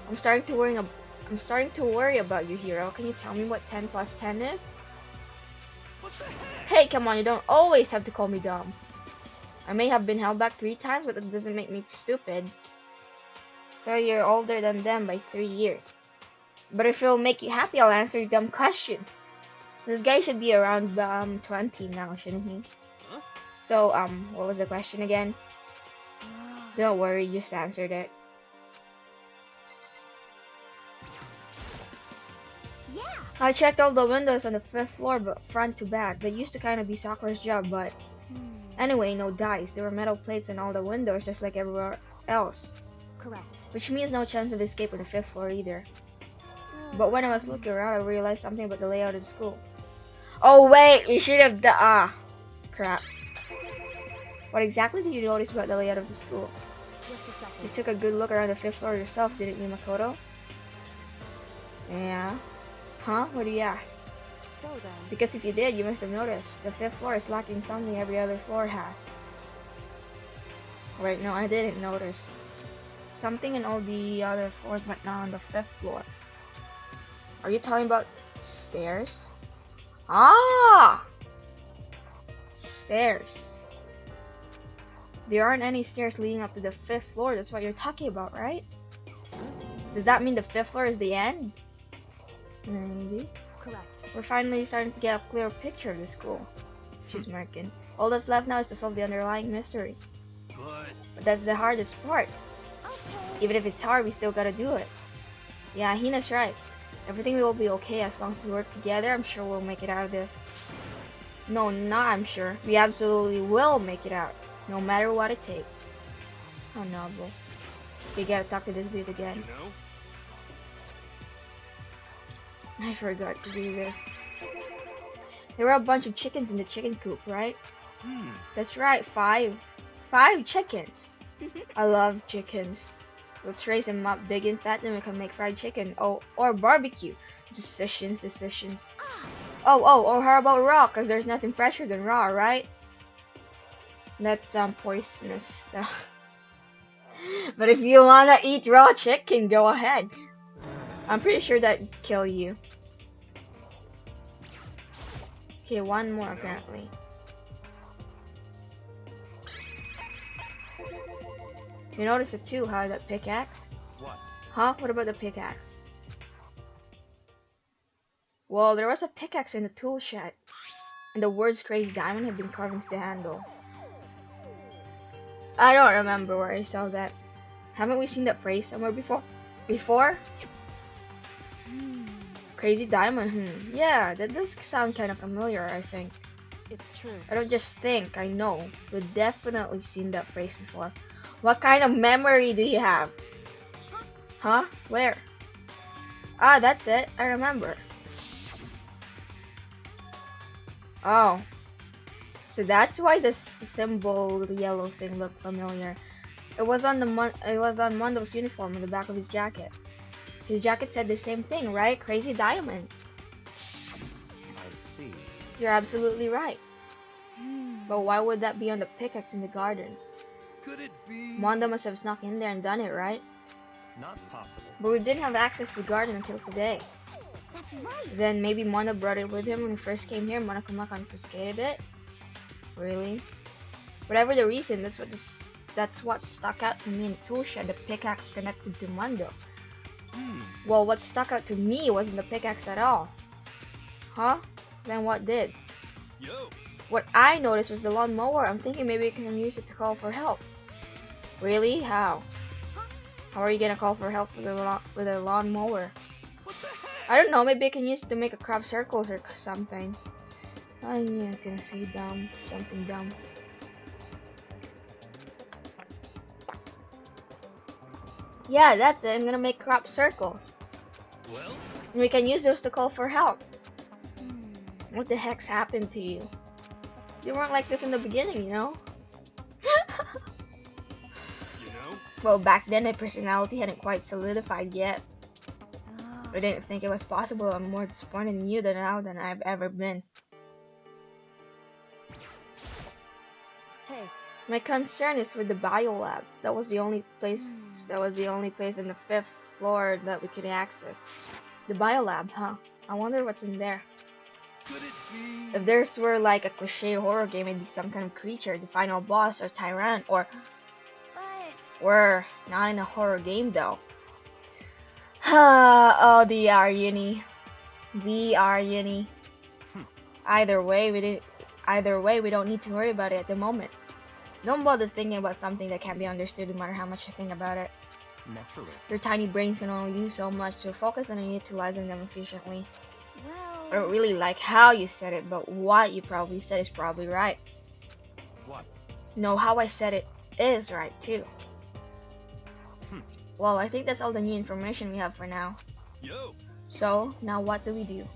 I'm starting to worry about you, Hiro. Can you tell me what 10 plus 10 is? What the heck? Hey, come on, you don't always have to call me dumb. I may have been held back 3 times, but that doesn't make me stupid. So you're older than them by 3 years. But if it'll make you happy, I'll answer your dumb question. This guy should be around 20 now, shouldn't he? Huh? So, what was the question again? Don't worry, you just answered it. Yeah. I checked all the windows on the 5th floor, but front to back. They used to kind of be Sakura's job, but anyway, no dice. There were metal plates in all the windows, just like everywhere else. Correct. Which means no chance of escape on the 5th floor either. So, But when I was looking around, I realized something about the layout of the school. Oh wait, we should have done. Crap. What exactly did you notice about the layout of the school? just a You second. took a good look around the 5th floor yourself, didn't you, Makoto? Yeah. Huh? What do you ask? So then, Because if you did, you must have noticed. The 5th floor is lacking something every other floor has. Wait, no, I didn't notice. Something in all the other floors, but not on the 5th floor. Are you talking about stairs? Ah! Stairs. There aren't any stairs leading up to the 5th floor. That's what you're talking about, right? Does that mean the 5th floor is the end? Maybe. Correct. We're finally starting to get a clear picture of the school. She's smirking. All that's left now is to solve the underlying mystery. But that's the hardest part. Okay. Even if it's hard, we still gotta do it. Yeah, Hina's right. Everything will be okay as long as we work together. I'm sure we'll make it out of this. No, not I'm sure. We absolutely will make it out. No matter what it takes. Oh, noble. You gotta talk to this dude again. You know? I forgot to do this. There were a bunch of chickens in the chicken coop, right? That's right, 5. 5 chickens. I love chickens. Let's raise them up big and fat, then we can make fried chicken. Oh, or barbecue. Decisions. Oh, or how about raw? Cause there's nothing fresher than raw, right? That's poisonous stuff. But if you wanna eat raw chicken, go ahead. I'm pretty sure that'd kill you. Okay, one more apparently. You notice it too, huh? That pickaxe? What? Huh? What about the pickaxe? Well, there was a pickaxe in the tool shed, and the words "Crazy Diamond" had been carved into the handle. I don't remember where I saw that. Haven't we seen that phrase somewhere before? Crazy Diamond, Yeah, that does sound kind of familiar, I think. It's true. I don't just think, I know. We've definitely seen that phrase before. What kind of memory do you have? Huh? Where? Ah, that's it. I remember. Oh. So that's why this symbol, the yellow thing, looked familiar. It was on Mondo's uniform on the back of his jacket. His jacket said the same thing, right? Crazy Diamond. I see. You're absolutely right. But why would that be on the pickaxe in the garden? Could it be? Mondo must have snuck in there and done it, right? Not possible. But we didn't have access to the garden until today. That's right. Then maybe Mondo brought it with him when he first came here. Monokuma confiscated it. Really? Whatever the reason, that's what stuck out to me in the tool shed. The pickaxe connected to Mondo. Well, what stuck out to me wasn't the pickaxe at all. Huh? Then what did? Yo. What I noticed was the lawnmower. I'm thinking maybe we can use it to call for help. Really? How? How are you gonna call for help with a lawnmower? What the heck? I don't know. Maybe I can use it to make a crop circles or something. I knew I was gonna say dumb. Something dumb. Yeah, that's it. I'm gonna make crop circles. Well, And we can use those to call for help. What the heck's happened to you? You weren't like this in the beginning, you know? you know? Well, back then my personality hadn't quite solidified yet. I didn't think it was possible. I'm more disappointed in you now than I've ever been. Hey, My concern is with the biolab. That was the only place in the 5th floor that we could access. The biolab, huh? I wonder what's in there. Could it be? If this were like a cliche horror game, it'd be some kind of creature, the final boss or tyrant, or But we're not in a horror game though. Oh, the VR uni. VR uni. Either way, we don't need to worry about it at the moment. Don't bother thinking about something that can't be understood no matter how much you think about it. Naturally. Your tiny brains can only do so much, so focus on utilizing them efficiently. I well, don't really like how you said it, but what you probably said is probably right. What? No, how I said it is right too. Well, I think that's all the new information we have for now. Yo. So, now what do we do?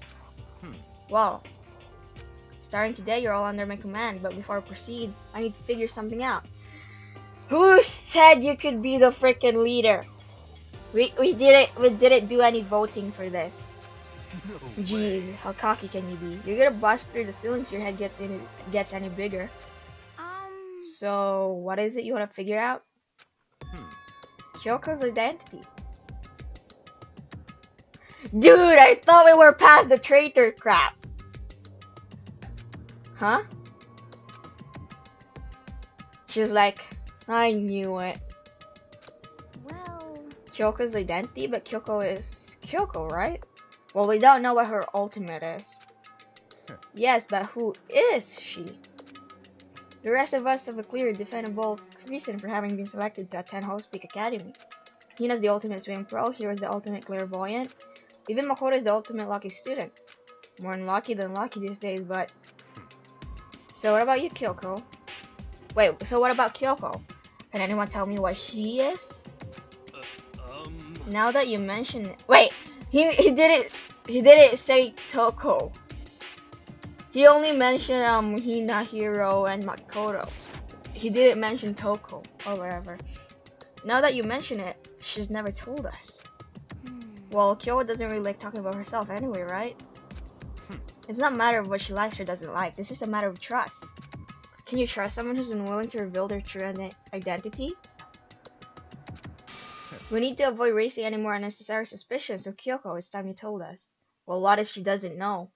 Hmm. Well, starting today, you're all under my command, but before I proceed, I need to figure something out. Who said you could be the freaking leader? We didn't do any voting for this. No Jeez, way. how cocky can you be? You're gonna bust through the ceiling if your head gets any bigger. So, what is it you want to figure out? Kyoko's identity. Dude, I thought we were past the traitor crap. Huh? She's like, I knew it. well, Kyoko's identity, but Kyoko is Kyoko, right? Well, we don't know what her ultimate is. Yes, but who is she? The rest of us have a clear, defendable reason for having been selected to attend Hope's Peak Academy. Hina's the ultimate swim pro, Hiro's the ultimate clairvoyant, even Makoto is the ultimate lucky student. More unlucky than lucky these days, but... So what about you, Kyoko? Wait, so what about Kyoko? Can anyone tell me what she is? Now that you mention it... Wait! He didn't say Toko. He only mentioned Hina, Hiro, and Makoto. He didn't mention Toko or whatever. Now that you mention it, she's never told us. Well, Kyoko doesn't really like talking about herself anyway, right? It's not a matter of what she likes or doesn't like. This is a matter of trust. Can you trust someone who's unwilling to reveal their true identity? We need to avoid raising any more unnecessary suspicions, so Kyoko, it's time you told us. Well, what if she doesn't know?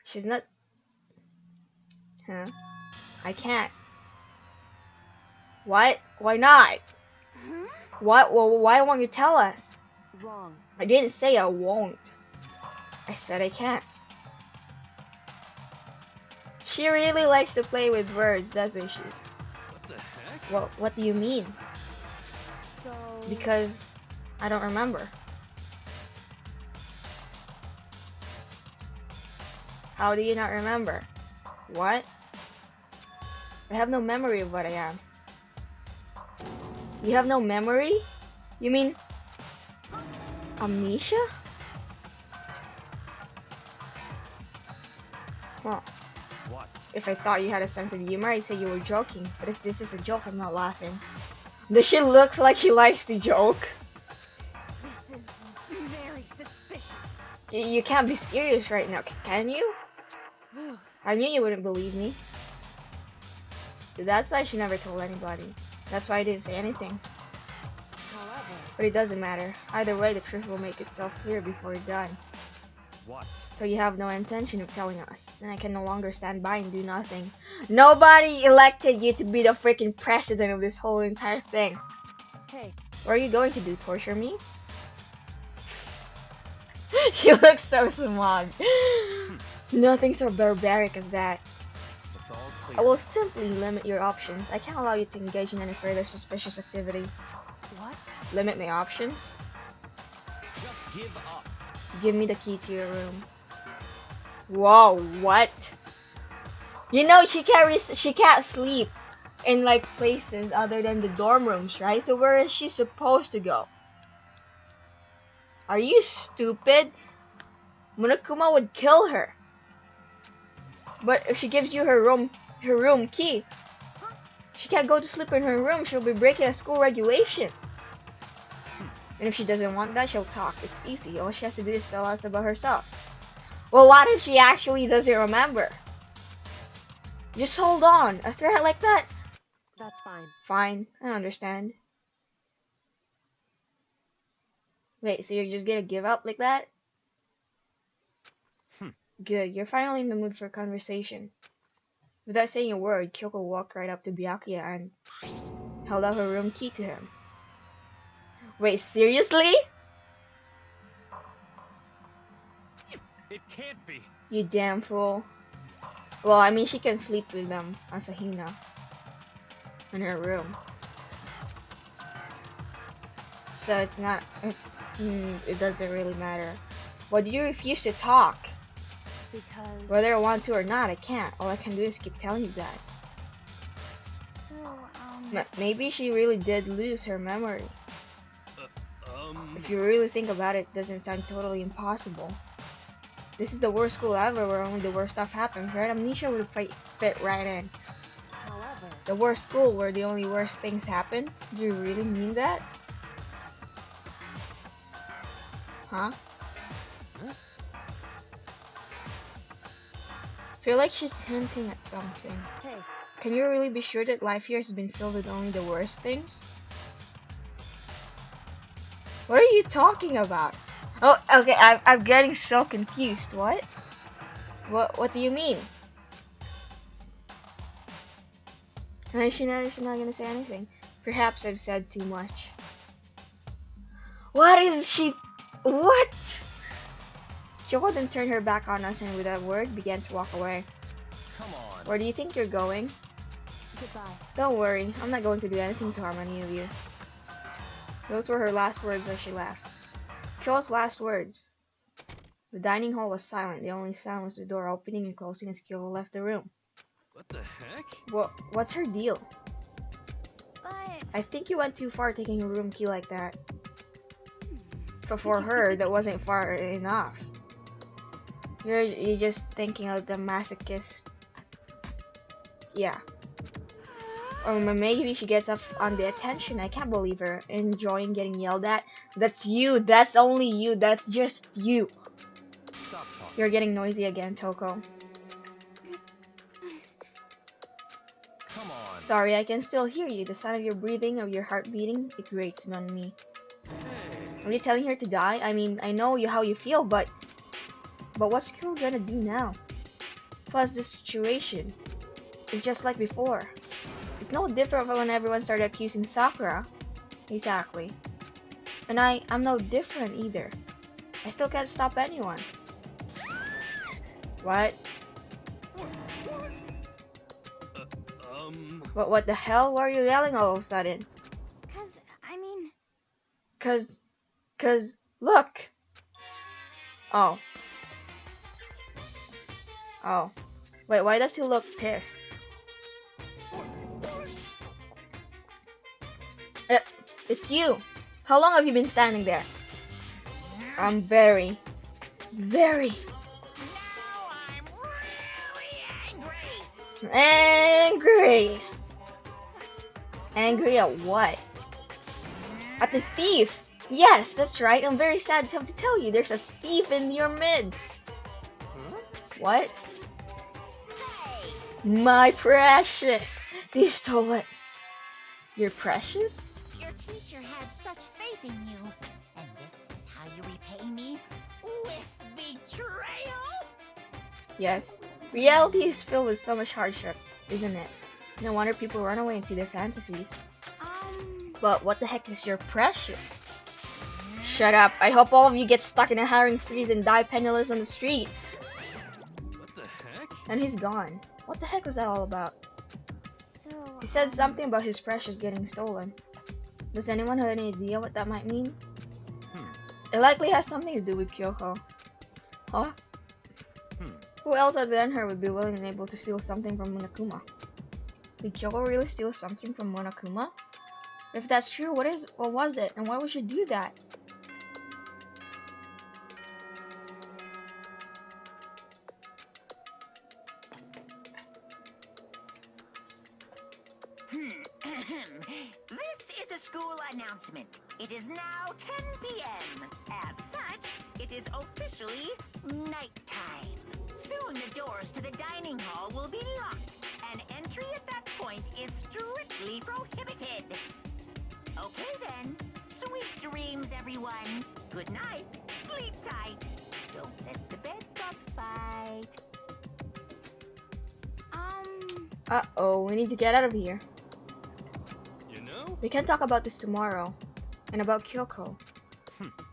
She's not... Huh? I can't. What? Why not? What? Well, why won't you tell us? Wrong. I didn't say I won't. I said I can't. She really likes to play with words, doesn't she? What the heck? Well, what do you mean? So... Because I don't remember. How do you not remember? What? I have no memory of what I am. You have no memory? You mean amnesia? Well, What? if I thought you had a sense of humor, I'd say you were joking. But if this is a joke, I'm not laughing. Does she look like she likes to joke? This is very suspicious. You can't be serious right now, can you? I knew you wouldn't believe me. That's why she never told anybody. That's why I didn't say anything. However, But it doesn't matter. Either way, the truth will make itself clear before it's done. What? So you have no intention of telling us. Then I can no longer stand by and do nothing. Nobody elected you to be the freaking president of this whole entire thing. hey, What are you going to do? Torture me? She looks so smug. Nothing so barbaric as that. It's all clear. I will simply limit your options. I can't allow you to engage in any further suspicious activity. what? Limit my options? Just give up. Give me the key to your room. Whoa, what? You know she can't sleep in like places other than the dorm rooms, right? So where is she supposed to go? Are you stupid? Monokuma would kill her. But if she gives you her room key, she can't go to sleep in her room. She'll be breaking a school regulation. And if she doesn't want that, she'll talk. It's easy. All she has to do is tell us about herself. Well, what if she actually doesn't remember? Just hold on. A threat like that? That's fine. Fine. I understand. Wait, so you're just gonna give up like that? Good. You're finally in the mood for a conversation. Without saying a word, Kyoko walked right up to Byakuya and held out her room key to him. Wait, seriously? It can't be. You damn fool. Well, I mean, she can sleep with them, Asahina, in her room. So it's not, it doesn't really matter. Why do you refuse to talk? Because... Whether I want to or not, I can't. All I can do is keep telling you that. So, Maybe she really did lose her memory. If you really think about it, it doesn't sound totally impossible. This is the worst school ever where only the worst stuff happens, right? Amnesia would fit right in. However, The worst school where the only worst things happen? Do you really mean that? Huh? Feel like she's hinting at something. hey, Can you really be sure that life here has been filled with only the worst things? What are you talking about? Oh, okay, I'm getting so confused. What? What do you mean? And she's not gonna say anything. Perhaps I've said too much. What is she? What? Kyoko then turned her back on us and without a word began to walk away. Come on. Where do you think you're going? Goodbye. Don't worry, I'm not going to do anything to harm any of you. Those were her last words as she left. Kyoko's last words. The dining hall was silent. The only sound was the door opening and closing as Kyoko left the room. What the heck? What's her deal? But I think you went too far taking a room key like that. But for her, that wasn't far enough. You're just thinking of the masochist. Yeah. Or maybe she gets up on the attention. I can't believe her. Enjoying getting yelled at. That's you. That's only you. That's just you. Stop talking. You're getting noisy again, Toko. Come on. Sorry, I can still hear you. The sound of your breathing, of your heart beating, it grates on me. Hey. Are you telling her to die? I mean, I know how you feel, but what's Kuro gonna do now? Plus, the situation is just like before. It's no different from when everyone started accusing Sakura. Exactly. And I'm no different either. I still can't stop anyone. What? What the hell? Why are you yelling all of a sudden? I mean, Cause, look! Oh. Oh. Wait, why does he look pissed? It's you! How long have you been standing there? I'm very... Now I'm really angry. angry! Angry at what? At the thief! Yes, that's right. I'm very sad to have to tell you there's a thief in your midst. What? Hey, My precious! They stole it. You're precious? your teacher had such faith in you. And this is how you repay me? With betrayal? Yes. Reality is filled with so much hardship, isn't it? No wonder people run away into their fantasies. But what the heck is your precious? Shut up. I hope all of you get stuck in a hiring freeze and die penniless on the street. What the heck? And he's gone. What the heck was that all about? so He said something about his precious getting stolen. Does anyone have any idea what that might mean? It likely has something to do with Kyoko. Huh? Who else other than her would be willing and able to steal something from Monokuma? Did Kyoko really steal something from Monokuma? If that's true, what was it, and why would she do that? This is a school announcement. It is now 10 p.m. As such, it is officially nighttime. Soon the doors to the dining hall will be locked, and entry at that point is strictly prohibited. Okay then. Sweet dreams, everyone. Good night. Sleep tight. Don't let the bed bugs bite. Uh-oh, we need to get out of here. You know? We can talk about this tomorrow. And about Kyoko.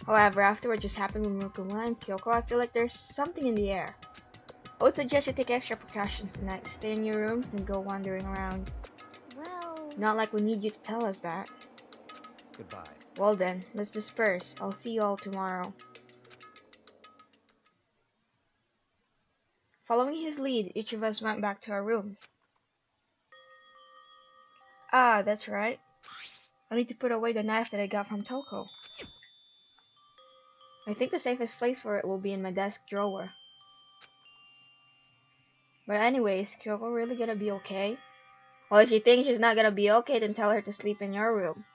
However, after what just happened with Monokuma and Kyoko, I feel like there's something in the air. I would suggest you take extra precautions tonight. Stay in your rooms and go wandering around. well, Not like we need you to tell us that. Goodbye. Well then, let's disperse. I'll see you all tomorrow. Following his lead, each of us went back to our rooms. Ah, that's right. I need to put away the knife that I got from Toko. I think the safest place for it will be in my desk drawer. But anyways, Kyoko really gonna be okay? Well, if you think she's not gonna be okay, then tell her to sleep in your room.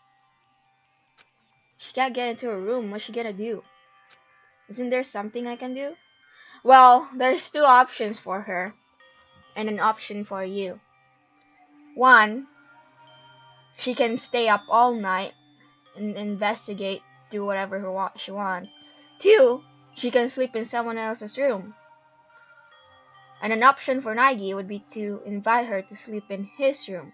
She can't get into her room, what's she gonna do? Isn't there something I can do? Well, there's two options for her. And an option for you. One, she can stay up all night and investigate, do whatever she wants. Two, she can sleep in someone else's room. And an option for Nagi would be to invite her to sleep in his room.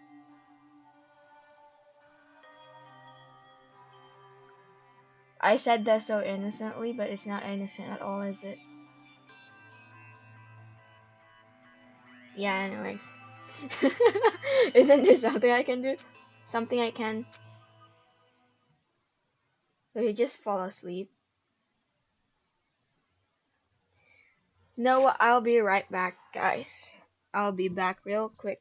I said that so innocently, but it's not innocent at all, is it? Yeah, anyways. Isn't there something I can do? Something I can... Did he just fall asleep? No, I'll be right back, guys. I'll be back real quick.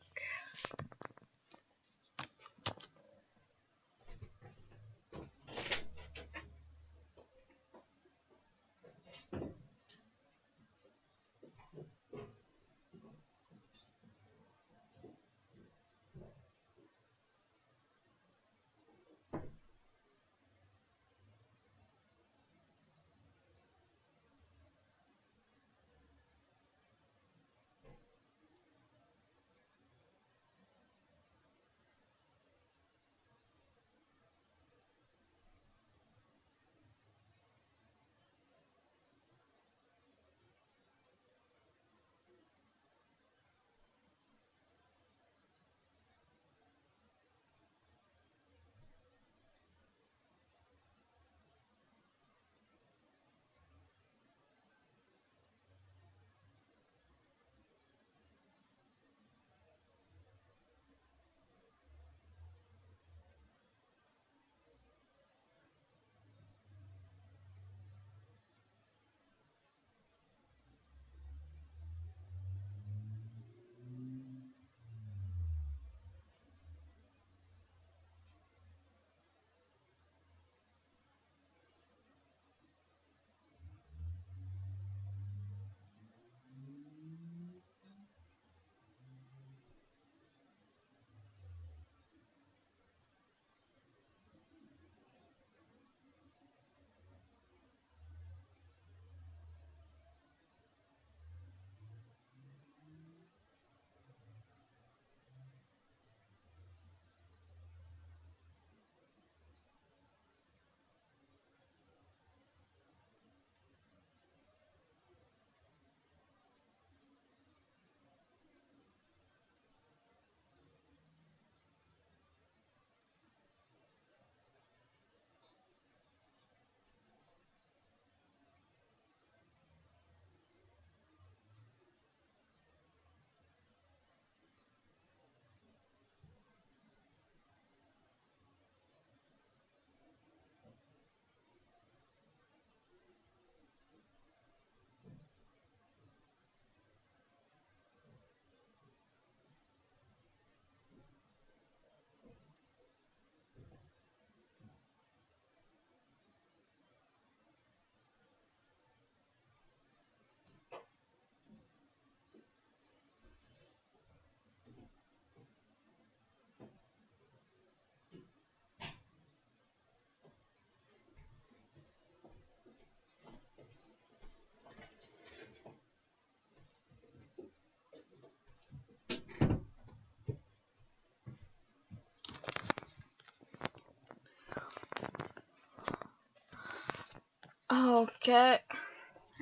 Okay,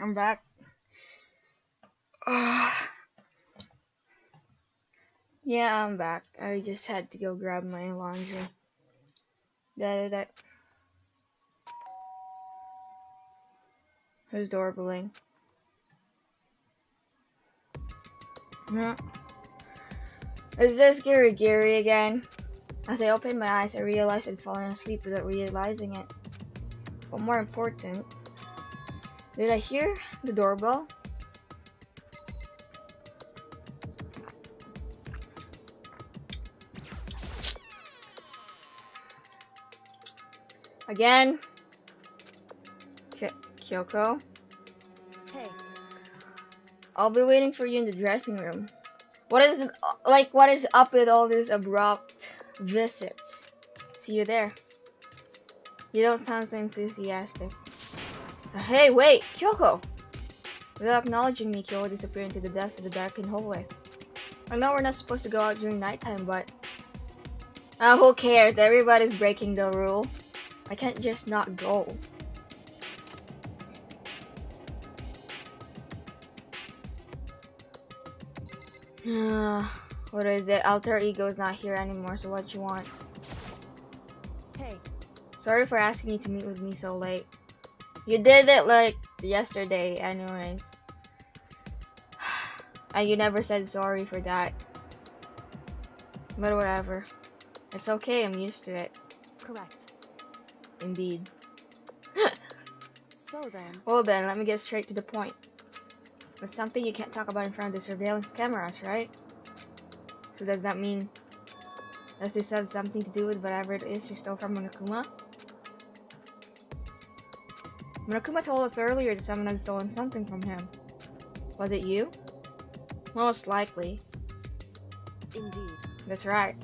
I'm back. Yeah, I'm back. I just had to go grab my laundry. Da. Who's doorbelling? Yeah. Is this Kirigiri again? As I opened my eyes, I realized I'd fallen asleep without realizing it. But more important, did I hear the doorbell? Again? Kyoko? Hey, I'll be waiting for you in the dressing room. What is up with all these abrupt visits? See you there. You don't sound so enthusiastic. Hey, wait, Kyoko! Without acknowledging me, Kyoko disappeared into the depths of the darkened hallway. I know we're not supposed to go out during nighttime, but... who cares? Everybody's breaking the rule. I can't just not go. What is it? Alter Ego's not here anymore, so what you want? hey, Sorry for asking you to meet with me so late. You did it like yesterday anyways. And you never said sorry for that. But whatever. It's okay, I'm used to it. Correct. Indeed. So then, Well then, let me get straight to the point. It's something you can't talk about in front of the surveillance cameras, right? So does that mean... Does this have something to do with whatever it is you stole from Monokuma? Monokuma told us earlier that someone had stolen something from him. Was it you? Most likely. indeed. That's right.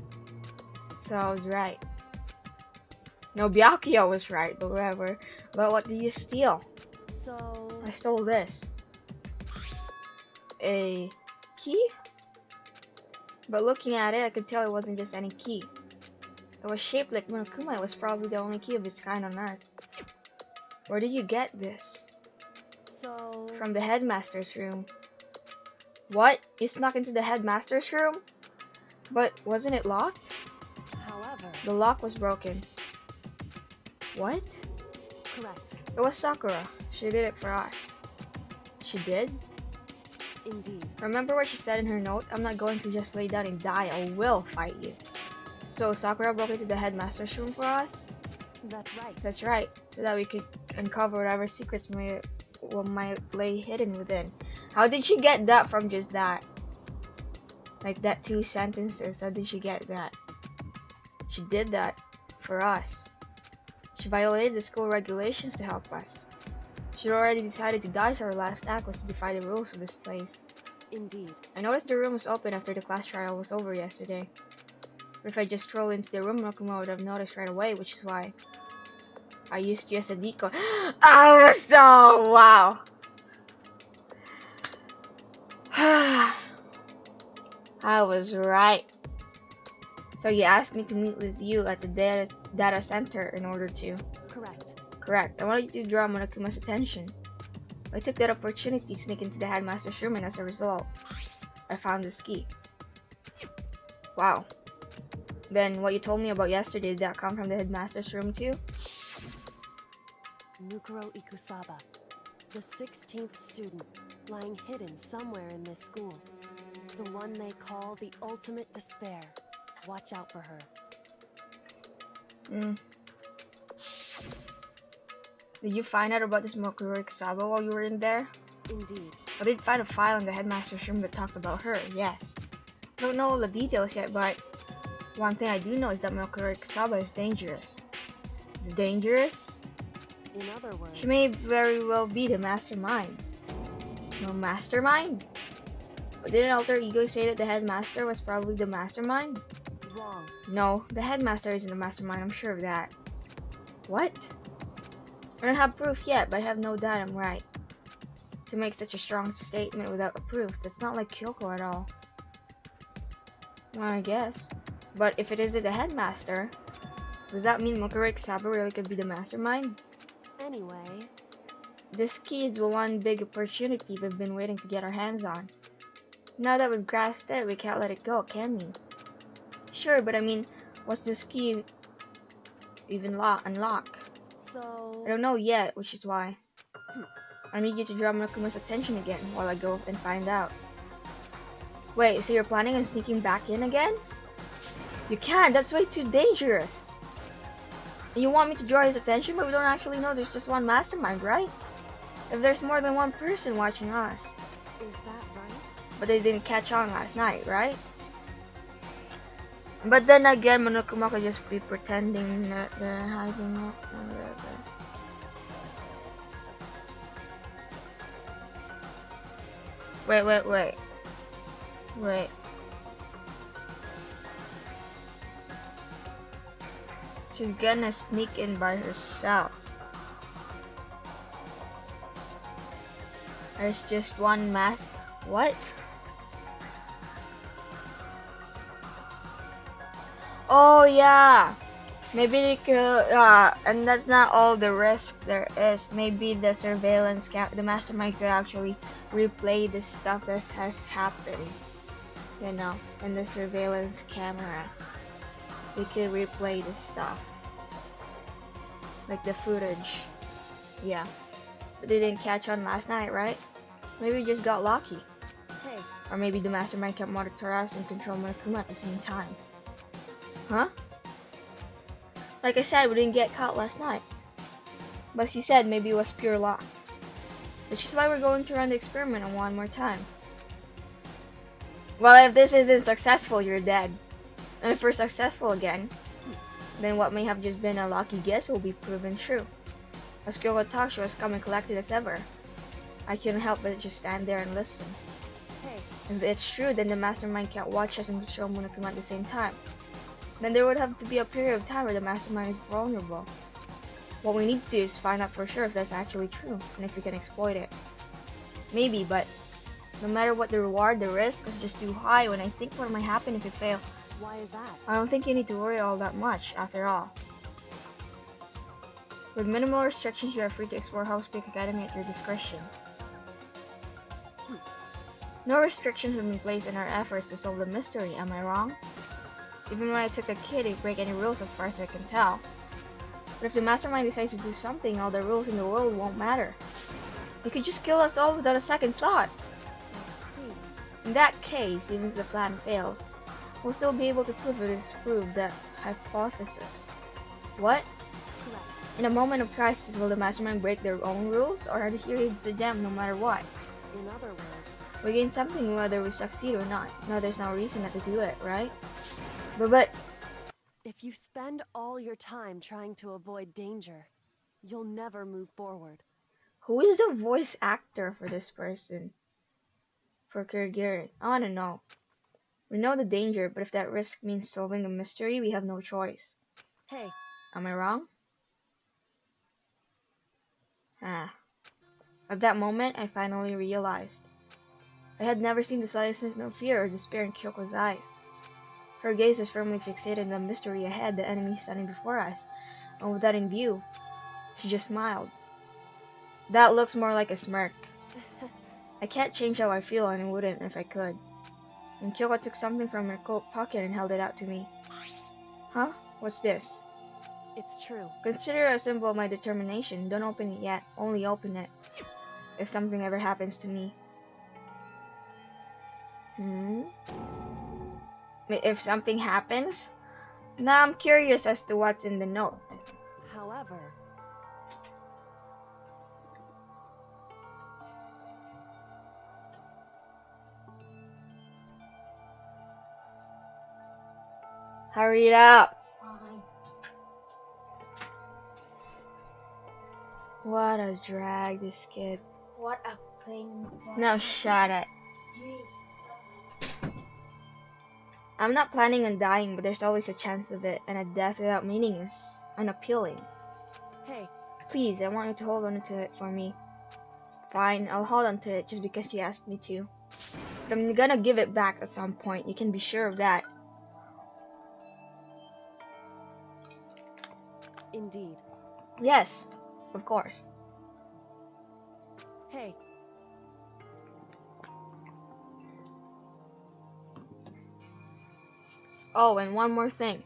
So I was right. No, Byakuya was right, but whatever. But what did you steal? So, I stole this. A key? But looking at it, I could tell it wasn't just any key. It was shaped like Monokuma. It was probably the only key of its kind on Earth. Where did you get this? so, From the headmaster's room. What? You snuck into the headmaster's room? But wasn't it locked? however, The lock was broken. What? correct. It was Sakura. She did it for us. She did? Indeed. Remember what she said in her note? I'm not going to just lay down and die. I will fight you. So Sakura broke into the headmaster's room for us? That's right. That's right. So that we could uncover whatever secrets might lay hidden within. How did she get that from just that? Like that 2 sentences. How did she get that? She did that for us. She violated the school regulations to help us. She'd already decided to die, so her last act was to defy the rules of this place. Indeed. I noticed the room was open after the class trial was over yesterday. But if I just strolled into the room, Monokuma would have noticed right away, which is why I used you as a decoy. I was so wow. I was right. So you asked me to meet with you at the data center in order to... Correct. Correct. I wanted you to draw Monokuma's attention. I took that opportunity to sneak into the headmaster's room, and as a result, I found this key. Wow. Then what you told me about yesterday, did that come from the headmaster's room too? Mukuro Ikusaba, the 16th student, lying hidden somewhere in this school. The one they call the ultimate despair. Watch out for her. Did you find out about this Mukuro Ikusaba while you were in there? Indeed. I did find a file in the headmaster's room that talked about her, yes. I don't know all the details yet, but one thing I do know is that Mukuro Ikusaba is dangerous. Dangerous? In other words, She may very well be the mastermind. No mastermind? But didn't Alter Ego say that the headmaster was probably the mastermind? wrong. No, the headmaster isn't the mastermind, I'm sure of that. What? I don't have proof yet, but I have no doubt I'm right. To make such a strong statement without a proof, that's not like Kyoko at all. Well, I guess. But if it isn't the headmaster, does that mean Mukuro Ikusaba really could be the mastermind? Anyway, This key is the one big opportunity we've been waiting to get our hands on. Now that we've grasped it, we can't let it go, can we? Sure, but I mean, what's this key even unlock? so I don't know yet, which is why I need you to draw Monokuma's attention again while I go and find out. Wait, so you're planning on sneaking back in again? You can't, that's way too dangerous. And you want me to draw his attention, but we don't actually know there's just one mastermind, right? If there's more than one person watching us. is that right? But they didn't catch on last night, right? But then again, Monokuma could just be pretending that they're hiding it. Wait. She's gonna sneak in by herself. There's just one mask. What? Oh yeah. Maybe they could, and that's not all the risk there is. Maybe the surveillance the mastermind could actually replay the stuff that has happened, you know, in the surveillance cameras. They could replay the stuff. like the footage. Yeah. But they didn't catch on last night, right? Maybe we just got lucky. Hey, Or maybe the mastermind kept monitor us and control Monokuma at the same time. Huh? Like I said, we didn't get caught last night. But you said maybe it was pure luck. Which is why we're going to run the experiment one more time. Well, if this isn't successful, you're dead. And if we're successful again, then what may have just been a lucky guess will be proven true. As Kyoko talked, she was calm and collected as ever. I couldn't help but just stand there and listen. hey, If it's true, then the mastermind can't watch us and control Monokuma at the same time. Then there would have to be a period of time where the mastermind is vulnerable. What we need to do is find out for sure if that's actually true, and if we can exploit it. Maybe, but no matter what the reward, the risk is just too high when I think what might happen if we fail. why is that? I don't think you need to worry all that much, after all. With minimal restrictions, you are free to explore Havoc Academy at your discretion. No restrictions have been placed in our efforts to solve the mystery, am I wrong? Even when I took a kid, it didn't break any rules as far as I can tell. But if the mastermind decides to do something, all the rules in the world won't matter. He could just kill us all without a second thought. I see. In that case, even if the plan fails, we'll still be able to prove it is proved that hypothesis. What? Correct. In a moment of crisis, will the mastermind break their own rules, or adhere to them no matter what? In other words, We gain something whether we succeed or not. No, there's no reason not to do it, right? But if you spend all your time trying to avoid danger, you'll never move forward. who is the voice actor for this person? For Kirigiri? I wanna know. We know the danger, but if that risk means solving the mystery, we have no choice. Hey, Am I wrong? Ah. At that moment, I finally realized. I had never seen the slightest sense of fear or despair in Kyoko's eyes. Her gaze was firmly fixated on the mystery ahead, the enemy standing before us, and with that in view, she just smiled. That looks more like a smirk. I can't change how I feel, and I wouldn't if I could. And Kyoko took something from her coat pocket and held it out to me. Huh? What's this? it's true. Consider it a symbol of my determination. Don't open it yet. Only open it if something ever happens to me. If something happens? Now I'm curious as to what's in the note. However, Hurry it up. What a drag, this kid. What a pain. Now shut it. I'm not planning on dying, but there's always a chance of it, and a death without meaning is unappealing. hey, Please, I want you to hold on to it for me. Fine, I'll hold on to it just because you asked me to. But I'm gonna give it back at some point, you can be sure of that. indeed. Yes, of course. Hey, Oh, and one more thing.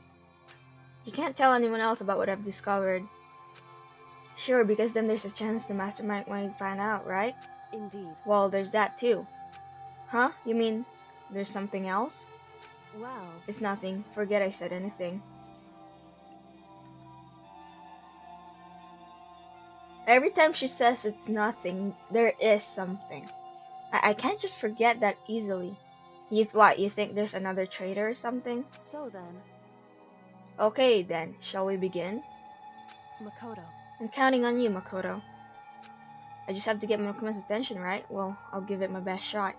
You can't tell anyone else about what I've discovered. Sure, because then there's a chance the mastermind might find out, right? indeed. Well, there's that too. Huh? You mean there's something else? Well, It's nothing. Forget I said anything. Every time she says it's nothing, there is something. I can't just forget that easily. You think there's another traitor or something? so then, Okay then, shall we begin? Makoto. I'm counting on you, Makoto. I just have to get Monokuma's attention, right? Well, I'll give it my best shot.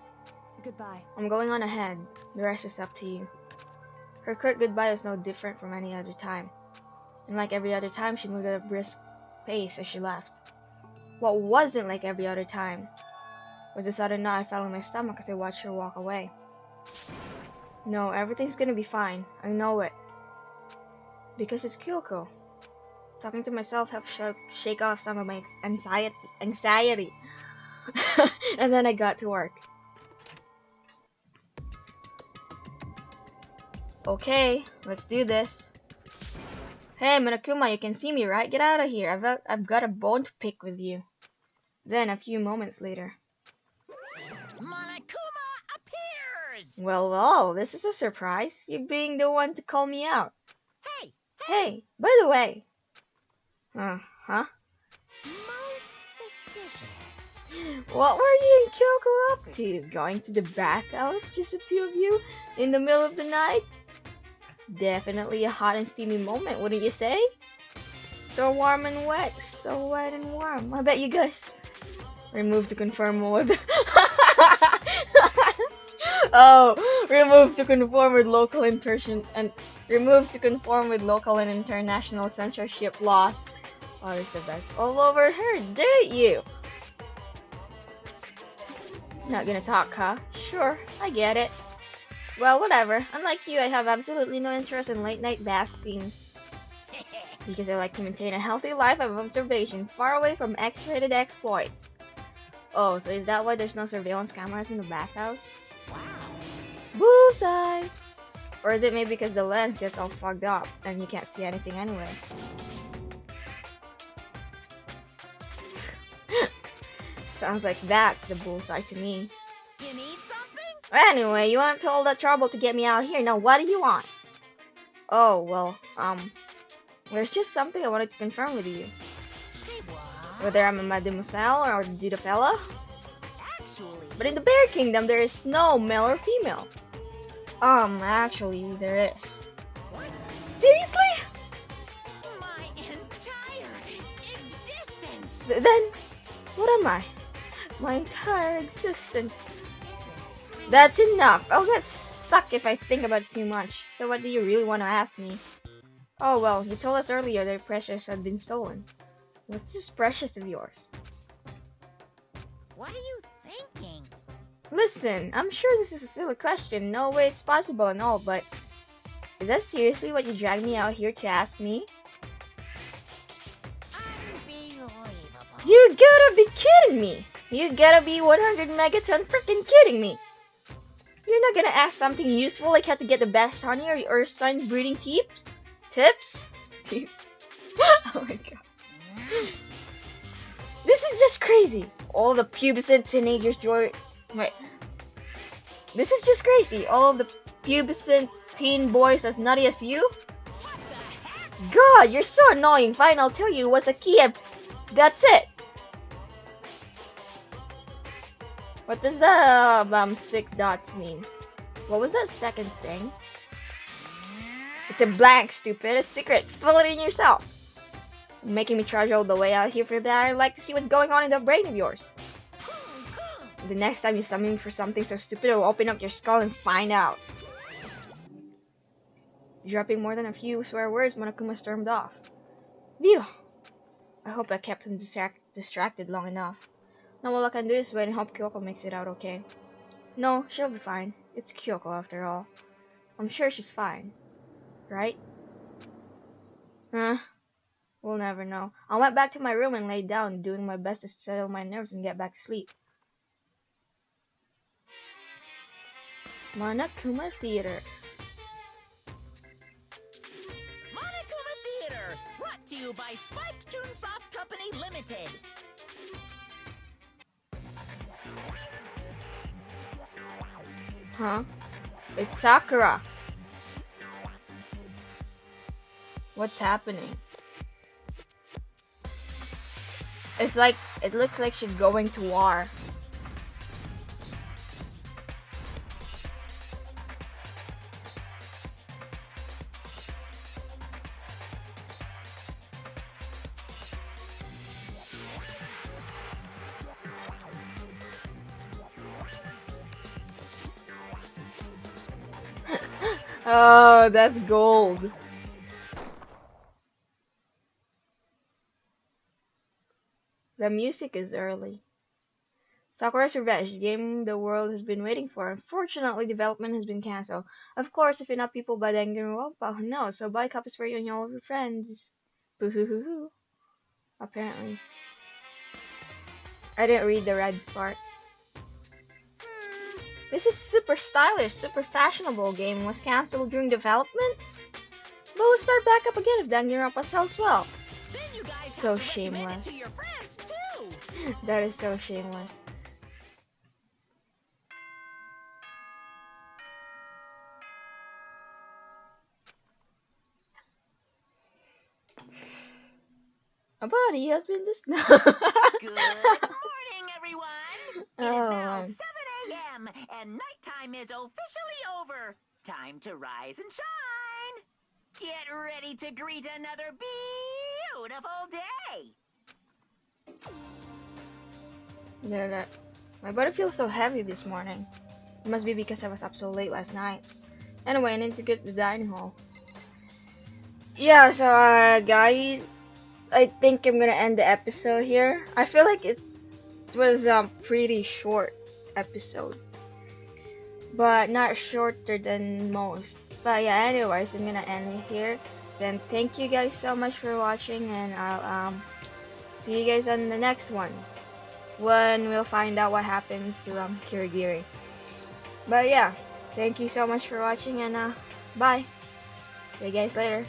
Goodbye. I'm going on ahead. The rest is up to you. Her curt goodbye was no different from any other time. And like every other time, she moved at a brisk pace as she left. What wasn't like every other time was a sudden knot I felt in my stomach as I watched her walk away. No, everything's gonna be fine. I know it. Because it's Kyoko. Talking to myself helped shake off some of my anxiety. And then I got to work. Okay, let's do this. Hey, Monokuma, you can see me, right? Get out of here. I've got a bone to pick with you. Then, a few moments later. Monokuma appears! Well, this is a surprise. You being the one to call me out. Hey! Hey, by the way. Huh? Most suspicious. What were you and Kyoko up to? Going to the bathhouse, just the two of you, in the middle of the night? Definitely a hot and steamy moment, wouldn't you say? So warm and wet, so wet and warm. I bet you guys remove to confirm mode. Oh, remove to conform with local and remove to conform with local and international censorship laws. Oh, that's the best. All over her, did you? Not gonna talk, huh? Sure, I get it. Well, whatever. Unlike you, I have absolutely no interest in late-night bath scenes. Because I like to maintain a healthy life of observation, far away from X-rated exploits. Oh, so is that why there's no surveillance cameras in the bathhouse? Wow. Bullseye! Or is it maybe because the lens gets all fogged up and you can't see anything anyway? Sounds like that's the bullseye to me. You need something? Anyway, you went to all that trouble to get me out here. Now what do you want? Oh, well, there's just something I wanted to confirm with you. Say what? Whether I'm a mademoiselle or a dude fella. Actually, But in the Bear Kingdom, there is no male or female. Actually, there is. Seriously? my entire existence. Then, what am I? My entire existence. That's enough. I'll get stuck if I think about it too much. So what do you really want to ask me? Oh well, you told us earlier that Precious had been stolen. What's this Precious of yours? What are you thinking? Listen, I'm sure this is a silly question. No way it's possible and all, but is that seriously what you dragged me out here to ask me? Unbelievable. You gotta be kidding me! You gotta be 100 megaton freaking kidding me! You're not gonna ask something useful like how to get the best honey or son breeding tips? Tips? Tips? Oh my god. This is just crazy. All the pubescent teenagers Wait. This is just crazy. All the pubescent teen boys as nutty as you? What the heck? God, you're so annoying. Fine, I'll tell you what's the key. That's it. What does the 6 dots mean? What was that second thing? It's a blank, stupid. A secret. Fill it in yourself. You're making me charge all the way out here for that. I'd like to see what's going on in that brain of yours. The next time you summon me for something so stupid, I'll open up your skull and find out. Dropping more than a few swear words, Monokuma stormed off. Phew. I hope I kept him distracted long enough. Now all I can do is wait and hope Kyoko makes it out okay. No, she'll be fine. It's Kyoko after all. I'm sure she's fine. Right? We'll never know. I went back to my room and laid down, doing my best to settle my nerves and get back to sleep. Monokuma Theater. Monokuma Theater, brought to you by Spike Chunsoft Company Limited. Huh? It's Sakura. What's happening? It looks like she's going to war. Oh, that's gold. The music is early. Sakura's Revenge, the game the world has been waiting for. Unfortunately, development has been cancelled. Of course, if you're not people by Danganronpa, no, so buy copies for you and all of your friends. Boo-hoo-hoo-hoo. Apparently. I didn't read the red part. This is super stylish, super fashionable game was cancelled during development? But we'll start back up again if Danganronpa sells well. Then you guys So have to recommend shameless. it to your friends too. That is so shameless. A body has been this. Good morning, everyone. It is now 7 a.m. and nighttime is officially over. Time to rise and shine. Get ready to greet another beautiful day. My body feels so heavy this morning. It must be because I was up so late last night. Anyway, I need to get to the dining hall. Yeah, so guys, I think I'm gonna end the episode here. I feel like it was a pretty short episode, but not shorter than most. But yeah, anyways, I'm gonna end it here. Then thank you guys so much for watching, and I'll see you guys on the next one when we'll find out what happens to Kirigiri. But yeah, thank you so much for watching, and bye. See you guys later.